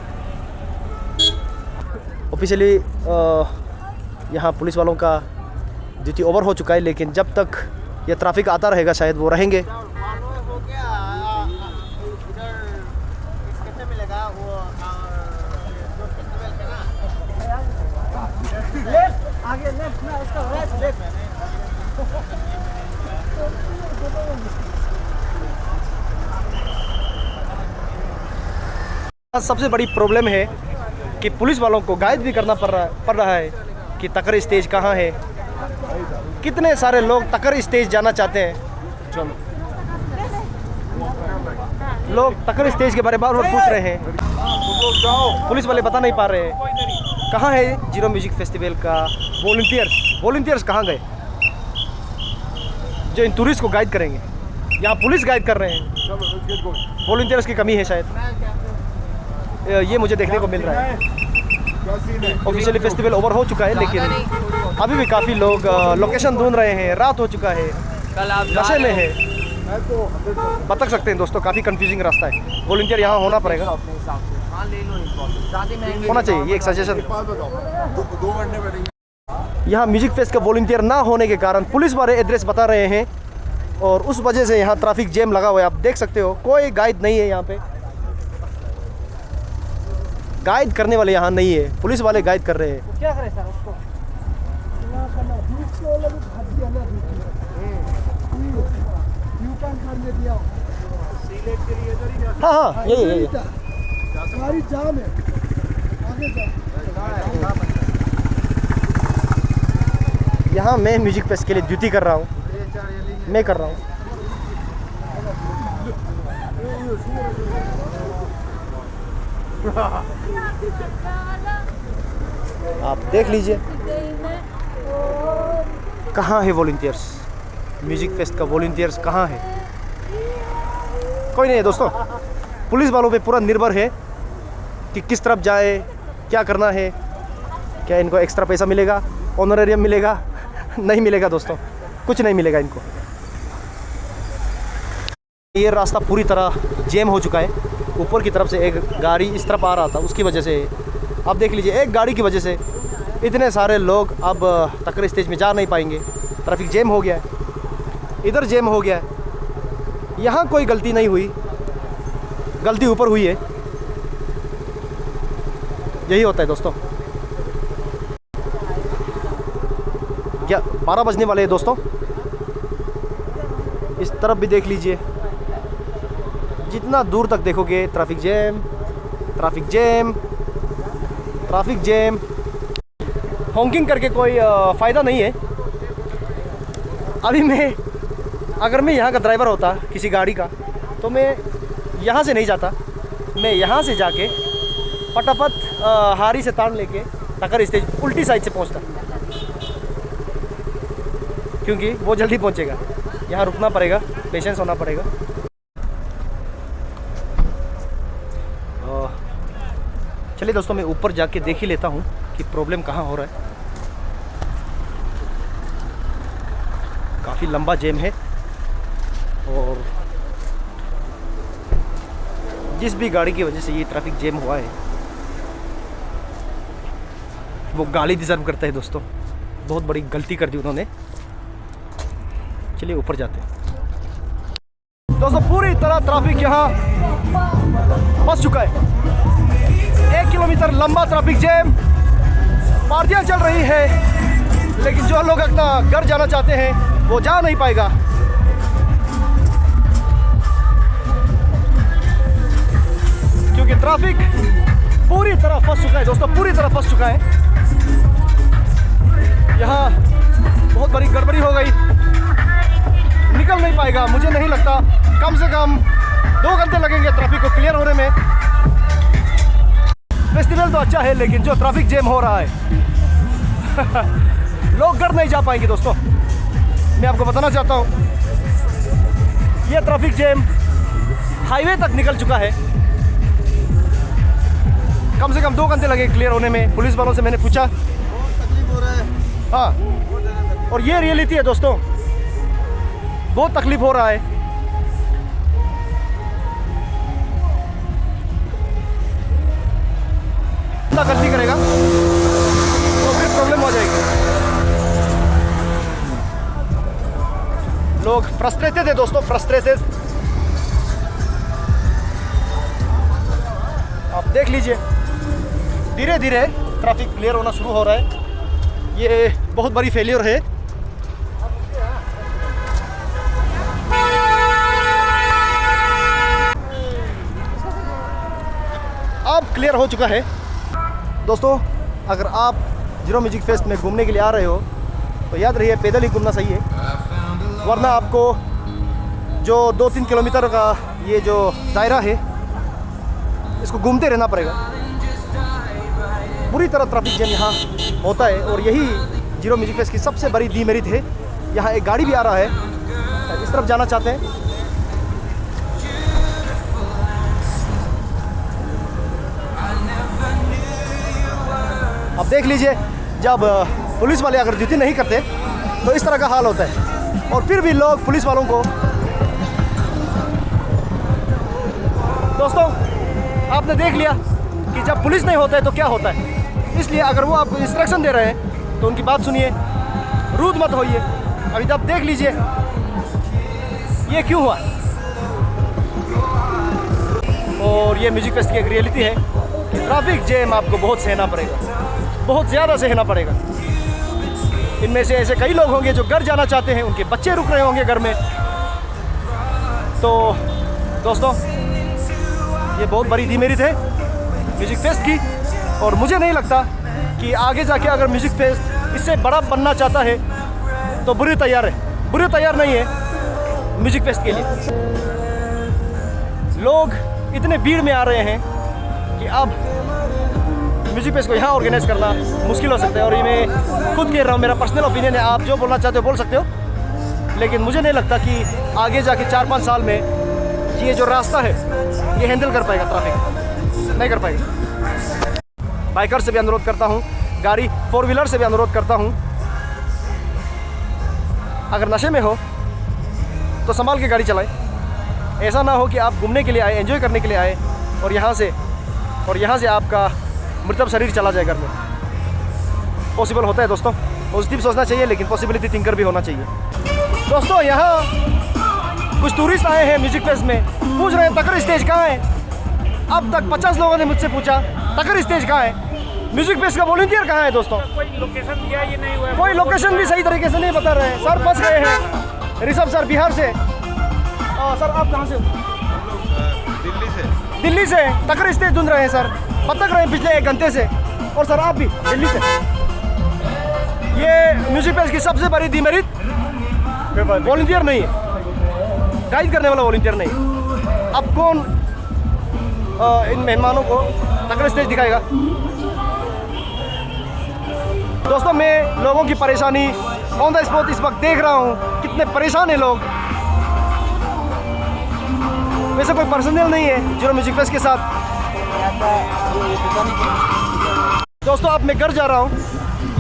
ऑफिशियली यहाँ पुलिस वालों का ड्यूटी ओवर हो चुका है, लेकिन जब तक ये ट्रैफिक आता रहेगा शायद वो रहेंगे। आगे लेफ्ट ना, उसका राइट लेफ्ट। सबसे बड़ी प्रॉब्लम है कि पुलिस वालों को गाइड भी करना पड़ रहा है कि तकर स्टेज कहाँ है। कितने सारे लोग तकर स्टेज जाना चाहते हैं, लोग तकर स्टेज के बारे में बार-बार पूछ रहे हैं, पुलिस वाले बता नहीं पा रहे हैं कहाँ है जीरो म्यूजिक फेस्टिवल का वॉलंटियर्स कहाँ गए जो इन टूरिस्ट को गाइड करेंगे। यहाँ पुलिस गाइड कर रहे हैं, वॉलंटियर्स की कमी है शायद, ये मुझे देखने को मिल रहा है। ऑफिशियली फेस्टिवल ओवर हो चुका है, लेकिन अभी भी काफ़ी लोग लोकेशन ढूंढ रहे हैं। रात हो चुका है, नशे में है, बता सकते हैं दोस्तों, काफ़ी कंफ्यूजिंग रास्ता है। वॉलंटियर यहाँ होना पड़ेगा, होना चाहिए, ये एक सजेशन। यहाँ म्यूजिक फेस्ट का वॉलंटियर ना होने के कारण पुलिस वाले एड्रेस बता रहे हैं, और उस वजह से यहाँ ट्रैफिक जैम लगा हुआ है। आप देख सकते हो, कोई गाइड नहीं है यहाँ पे, गाइड करने वाले यहाँ नहीं है, पुलिस वाले गाइड कर रहे हैं। क्या करें सर उसको? हाँ हाँ यही गाड़ी जाम है, आगे जाओ। यहाँ मैं म्यूजिक फेस्ट के लिए ड्यूटी कर रहा हूँ, मैं कर रहा हूँ। आप देख लीजिए कहाँ है वॉलंटियर्स, म्यूजिक फेस्ट का वॉलंटियर्स कहाँ है? कोई नहीं है दोस्तों। पुलिस वालों पे पूरा निर्भर है कि किस तरफ जाए, क्या करना है, क्या इनको एक्स्ट्रा पैसा मिलेगा, ऑनरेरियम मिलेगा, नहीं मिलेगा दोस्तों, कुछ नहीं मिलेगा इनको। ये रास्ता पूरी तरह जैम हो चुका है। ऊपर की तरफ से एक गाड़ी इस तरफ आ रहा था, उसकी वजह से आप देख लीजिए, एक गाड़ी की वजह से इतने सारे लोग अब तकर स्टेज में जा नहीं पाएंगे। ट्रैफिक जैम हो गया है, इधर जैम हो गया है। यहाँ कोई गलती नहीं हुई, गलती ऊपर हुई है। यही होता है दोस्तों। क्या 12 बजने वाले हैं दोस्तों। इस तरफ भी देख लीजिए, जितना दूर तक देखोगे traffic jam, traffic jam, traffic jam. Hawking करके कोई फ़ायदा नहीं है। अभी अगर मैं यहाँ का ड्राइवर होता किसी गाड़ी का, तो मैं यहाँ से नहीं जाता, मैं यहाँ से जाके फटाफट हारी से तान लेके तकर स्टेज उल्टी साइड से पहुँचता, क्योंकि वो जल्दी पहुँचेगा। यहाँ रुकना पड़ेगा, पेशेंस होना पड़ेगा। चलिए दोस्तों, मैं ऊपर जाके देख ही लेता हूँ कि प्रॉब्लम कहाँ हो रहा है। काफ़ी लंबा जैम है और जिस भी गाड़ी की वजह से ये ट्रैफिक जैम हुआ है वो गाली डिजर्व करता है दोस्तों। बहुत बड़ी गलती कर दी उन्होंने। चलिए ऊपर जाते हैं दोस्तों। पूरी तरह ट्रैफिक यहाँ फंस चुका है। 1 किलोमीटर लंबा ट्रैफिक जैम, पार्टियां चल रही है, लेकिन जो लोग अपना घर जाना चाहते हैं वो जा नहीं पाएगा। क्योंकि ट्रैफिक पूरी तरह फंस चुका है दोस्तों, पूरी तरह फंस चुका है। यहाँ बहुत बड़ी गड़बड़ी हो गई, निकल नहीं पाएगा। मुझे नहीं लगता, कम से कम 2 घंटे लगेंगे ट्रैफिक को क्लियर होने में। फेस्टिवल तो अच्छा है, लेकिन जो ट्रैफिक जैम हो रहा है लोग घर नहीं जा पाएंगे दोस्तों। मैं आपको बताना चाहता हूँ, ये ट्रैफिक जैम हाईवे तक निकल चुका है। कम से कम 2 घंटे लगे क्लियर होने में। पुलिस वालों से मैंने पूछा, तकलीफ हो रहा है। हाँ, और ये रियलिटी है दोस्तों, बहुत तकलीफ हो रहा है। गलती करेगा तो फिर प्रॉब्लम हो जाएगी। लोग फ्रस्ट्रेटेड है दोस्तों, फ्रस्ट्रेटेड। आप देख लीजिए, धीरे धीरे ट्रैफिक क्लियर होना शुरू हो रहा है। ये बहुत बड़ी फेलियर है। अब क्लियर हो चुका है दोस्तों। अगर आप जीरो म्यूजिक फेस्ट में घूमने के लिए आ रहे हो तो याद रहिए, पैदल ही घूमना सही है, वरना आपको जो 2-3 किलोमीटर का ये जो दायरा है इसको घूमते रहना पड़ेगा। पूरी तरह ट्रैफिक जैम यहाँ होता है और यही जीरो म्यूजिक फेस्ट की सबसे बड़ी डीमेरिट है। यहाँ एक गाड़ी भी आ रहा है, इस तरफ जाना चाहते हैं। अब देख लीजिए, जब पुलिस वाले अगर ड्यूटी नहीं करते तो इस तरह का हाल होता है। और फिर भी लोग पुलिस वालों को, दोस्तों आपने देख लिया कि जब पुलिस नहीं होता है तो क्या होता है। इसलिए अगर वो आपको इंस्ट्रक्शन दे रहे हैं तो उनकी बात सुनिए, रूद मत होइए। अभी तब देख लीजिए ये क्यों हुआ। और ये म्यूजिक फेस्ट की एक रियलिटी है कि ट्रैफिक जैम आपको बहुत सहना पड़ेगा, बहुत ज़्यादा सहना पड़ेगा। इनमें से ऐसे कई लोग होंगे जो घर जाना चाहते हैं, उनके बच्चे रुक रहे होंगे घर में। तो दोस्तों, ये बहुत बड़ी डिमेरिट है म्यूज़िक फेस्ट की, और मुझे नहीं लगता कि आगे जाके अगर म्यूज़िक फेस्ट इससे बड़ा बनना चाहता है तो बुरे तैयार नहीं है म्यूज़िक फेस्ट के लिए। लोग इतने भीड़ में आ रहे हैं कि अब म्यूज़िक फेस्ट को यहाँ ऑर्गेनाइज करना मुश्किल हो सकता है। और ये मैं खुद कह रहा हूँ, मेरा पर्सनल ओपिनियन है, आप जो बोलना चाहते हो बोल सकते हो, लेकिन मुझे नहीं लगता कि आगे जाके 4-5 साल में ये जो रास्ता है ये हैंडल कर पाएगा, ट्रैफिक नहीं कर पाएगा। बाइकर से भी अनुरोध करता हूँ, गाड़ी 4 व्हीलर से भी अनुरोध करता हूँ, अगर नशे में हो तो संभाल के गाड़ी चलाएं। ऐसा ना हो कि आप घूमने के लिए आए, एंजॉय करने के लिए आए, और यहाँ से आपका मृतक शरीर चला जाए घर में। पॉसिबल होता है दोस्तों, पॉजिटिव सोचना चाहिए, लेकिन पॉसिबिलिटी थिंकर भी होना चाहिए। दोस्तों, यहाँ कुछ टूरिस्ट आए हैं म्यूज़िक फेस्ट में, पूछ रहे हैं तकर स्टेज कहाँ है। अब तक 50 लोगों ने मुझसे पूछा तकर स्टेज कहाँ है, म्यूज़िक फेस्ट का वॉलंटियर कहाँ है। दोस्तों, कोई लोकेशन दिया ये नहीं हुआ, कोई लोकेशन भी सही तरीके से नहीं बता रहे हैं। सर फंस गए हैं। ऋषभ सर बिहार से। सर आप कहाँ से? दिल्ली से तकर स्टेज ढूंढ रहे हैं सर, भटक रहे हैं पिछले 1 घंटे से। और सर आप भी दिल्ली से। ये म्यूज़िक फेस्ट की सबसे बड़ी डिमेरिट वॉलंटियर नहीं है, गाइड करने वाला वॉलंटियर नहीं है। अब कौन इन मेहमानों को तकर स्टेज दिखाएगा? दोस्तों, मैं लोगों की परेशानी ऑन द स्पॉट इस वक्त देख रहा हूँ, कितने परेशान हैं लोग। वैसे कोई पर्सनल नहीं है जो म्यूज़िक फेस्ट के साथ। दोस्तों, अब मैं घर जा रहा हूँ,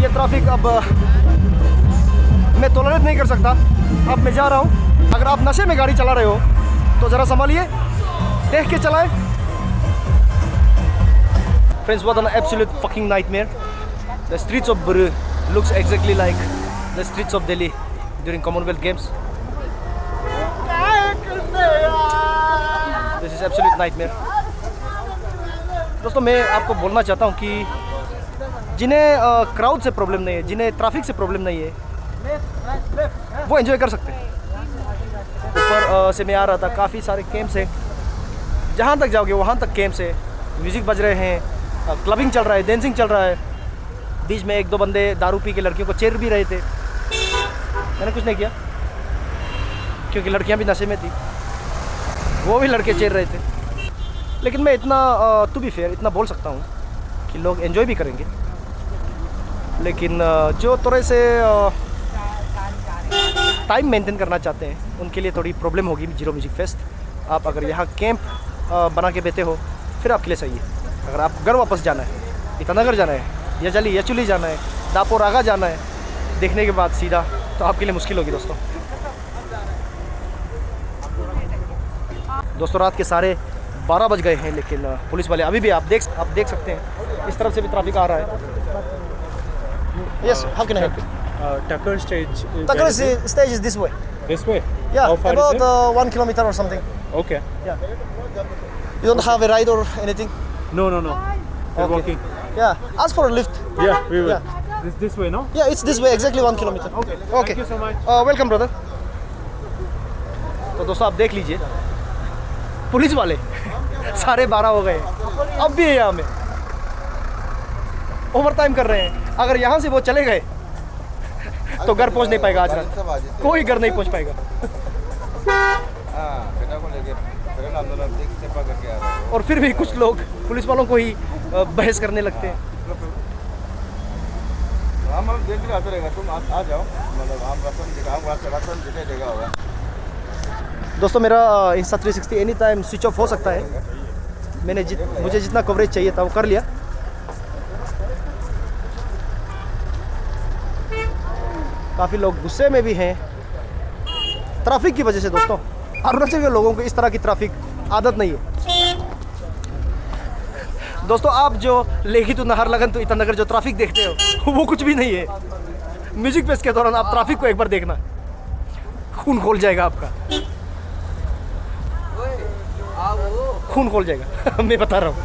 ये ट्रैफिक अब मैं टॉलरेट नहीं कर सकता। अब मैं जा रहा हूँ। अगर आप नशे में गाड़ी चला रहे हो तो ज़रा संभालिए, देख के चलाएं। Friends, what an absolute fucking nightmare. The streets of Buru looks exactly like the streets of Delhi during Commonwealth Games. This is absolute nightmare. दोस्तों, मैं आपको बोलना चाहता हूँ कि जिन्हें क्राउड से प्रॉब्लम नहीं है, जिन्हें ट्रैफिक से प्रॉब्लम नहीं है, वो एंजॉय कर सकते हैं। ऊपर से मैं आ रहा था, काफ़ी सारे कैंप्स हैं, जहाँ तक जाओगे वहाँ तक कैंप्स है। म्यूज़िक बज रहे हैं, क्लबिंग चल रहा है, डांसिंग चल रहा है। बीच में 1-2 बंदे दारू पी के लड़कियों को चेर भी रहे थे। मैंने कुछ नहीं किया क्योंकि लड़कियां भी नशे में थी, वो भी लड़के चेर रहे थे। लेकिन मैं इतना टू बी फेयर इतना बोल सकता हूँ कि लोग एंजॉय भी करेंगे, लेकिन जो थोड़े से टाइम मेंटेन करना चाहते हैं उनके लिए थोड़ी प्रॉब्लम होगी जीरो म्यूज़िक फेस्ट। आप अगर यहाँ कैंप बना के बैठे हो फिर आपके लिए सही है। अगर आपको घर वापस जाना है, ईटानगर जाना है, यचुली जाना है, दापोर आगा जाना है, देखने के बाद सीधा, तो आपके लिए मुश्किल होगी दोस्तों। रात के 12:30 बज गए हैं, लेकिन पुलिस वाले अभी भी आप देख सकते हैं इस तरफ से भी ट्रैफिक आ रहा है। Yes, how can I help you? Tucker stage. Tucker stage is this way. This way? Yeah, How far about is it? 1 kilometer or something. Okay. Yeah. You don't have a ride or anything? No. We're walking. Yeah, ask for a lift. Yeah, we will. Yeah. This way, no? Yeah, it's this way, exactly 1 kilometer. Okay. Okay. Thank you so much. Welcome, brother. तो दोस्तों, आप देख लीजिए, police वाले 12:30 हो गए, अब भी है यहाँ में ओवर टाइम कर रहे हैं। अगर यहाँ से वो चले गए तो घर पहुँच नहीं पाएगा आज रात, कोई घर नहीं पहुँच पाएगा। और फिर भी कुछ लोग पुलिस वालों को ही बहस करने लगते हैं। दोस्तों, मेरा Insta 360 any time switch off हो सकता है। मैंने मुझे जितना कवरेज चाहिए था वो कर लिया। काफ़ी लोग गुस्से में भी हैं ट्रैफिक की वजह से। दोस्तों, अरुणाचल के लोगों को इस तरह की ट्रैफिक आदत नहीं है। दोस्तों, आप जो लेखी तो नाहरलगन तो ईटानगर जो ट्रैफिक देखते हो वो कुछ भी नहीं है। म्यूजिक फेस्ट के दौरान आप ट्रैफिक को एक बार देखना, खून खोल जाएगा आपका, खून खोल जाएगा। मैं बता रहा हूँ,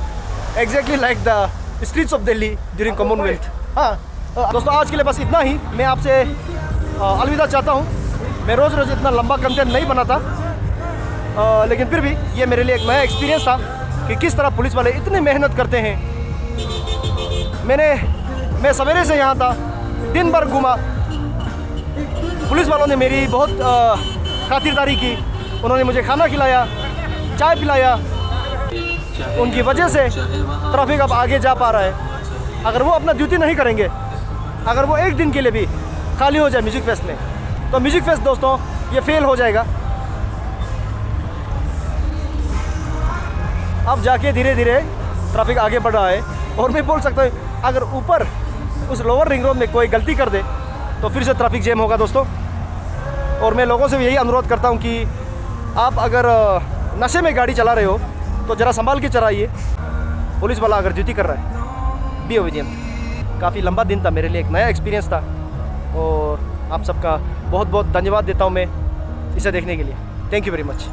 exactly like the streets of Delhi during Commonwealth. हाँ, दोस्तों आज के लिए बस इतना ही। मैं आपसे अलविदा चाहता हूँ। मैं रोज़ रोज़ इतना लंबा कंटेंट नहीं बनाता, लेकिन फिर भी ये मेरे लिए एक नया एक्सपीरियंस था कि किस तरह पुलिस वाले इतनी मेहनत करते हैं। मैं सवेरे से यहाँ था, दिन भर घूमा। पुलिस वालों ने मेरी बहुत खातिरदारी की। उन्होंने मुझे खाना खिलाया, चाय पिलाया। उनकी वजह से ट्रैफिक अब आगे जा पा रहा है। अगर वो अपना ड्यूटी नहीं करेंगे, अगर वो एक दिन के लिए भी खाली हो जाए म्यूज़िक फेस्ट में, तो म्यूज़िक फेस्ट दोस्तों ये फेल हो जाएगा। अब जाके धीरे धीरे ट्रैफिक आगे बढ़ रहा है। और मैं बोल सकता हूँ अगर ऊपर उस लोअर रिंग रोड में कोई गलती कर दे तो फिर से ट्रैफिक जैम होगा दोस्तों। और मैं लोगों से भी यही अनुरोध करता हूँ कि आप अगर नशे में गाड़ी चला रहे हो तो ज़रा संभाल के चलाइए। पुलिस वाला अगर ड्यूटी कर रहा है, बी ओबीडिएंट। काफ़ी लंबा दिन था, मेरे लिए एक नया एक्सपीरियंस था। और आप सबका बहुत बहुत धन्यवाद देता हूँ मैं इसे देखने के लिए। Thank you very much.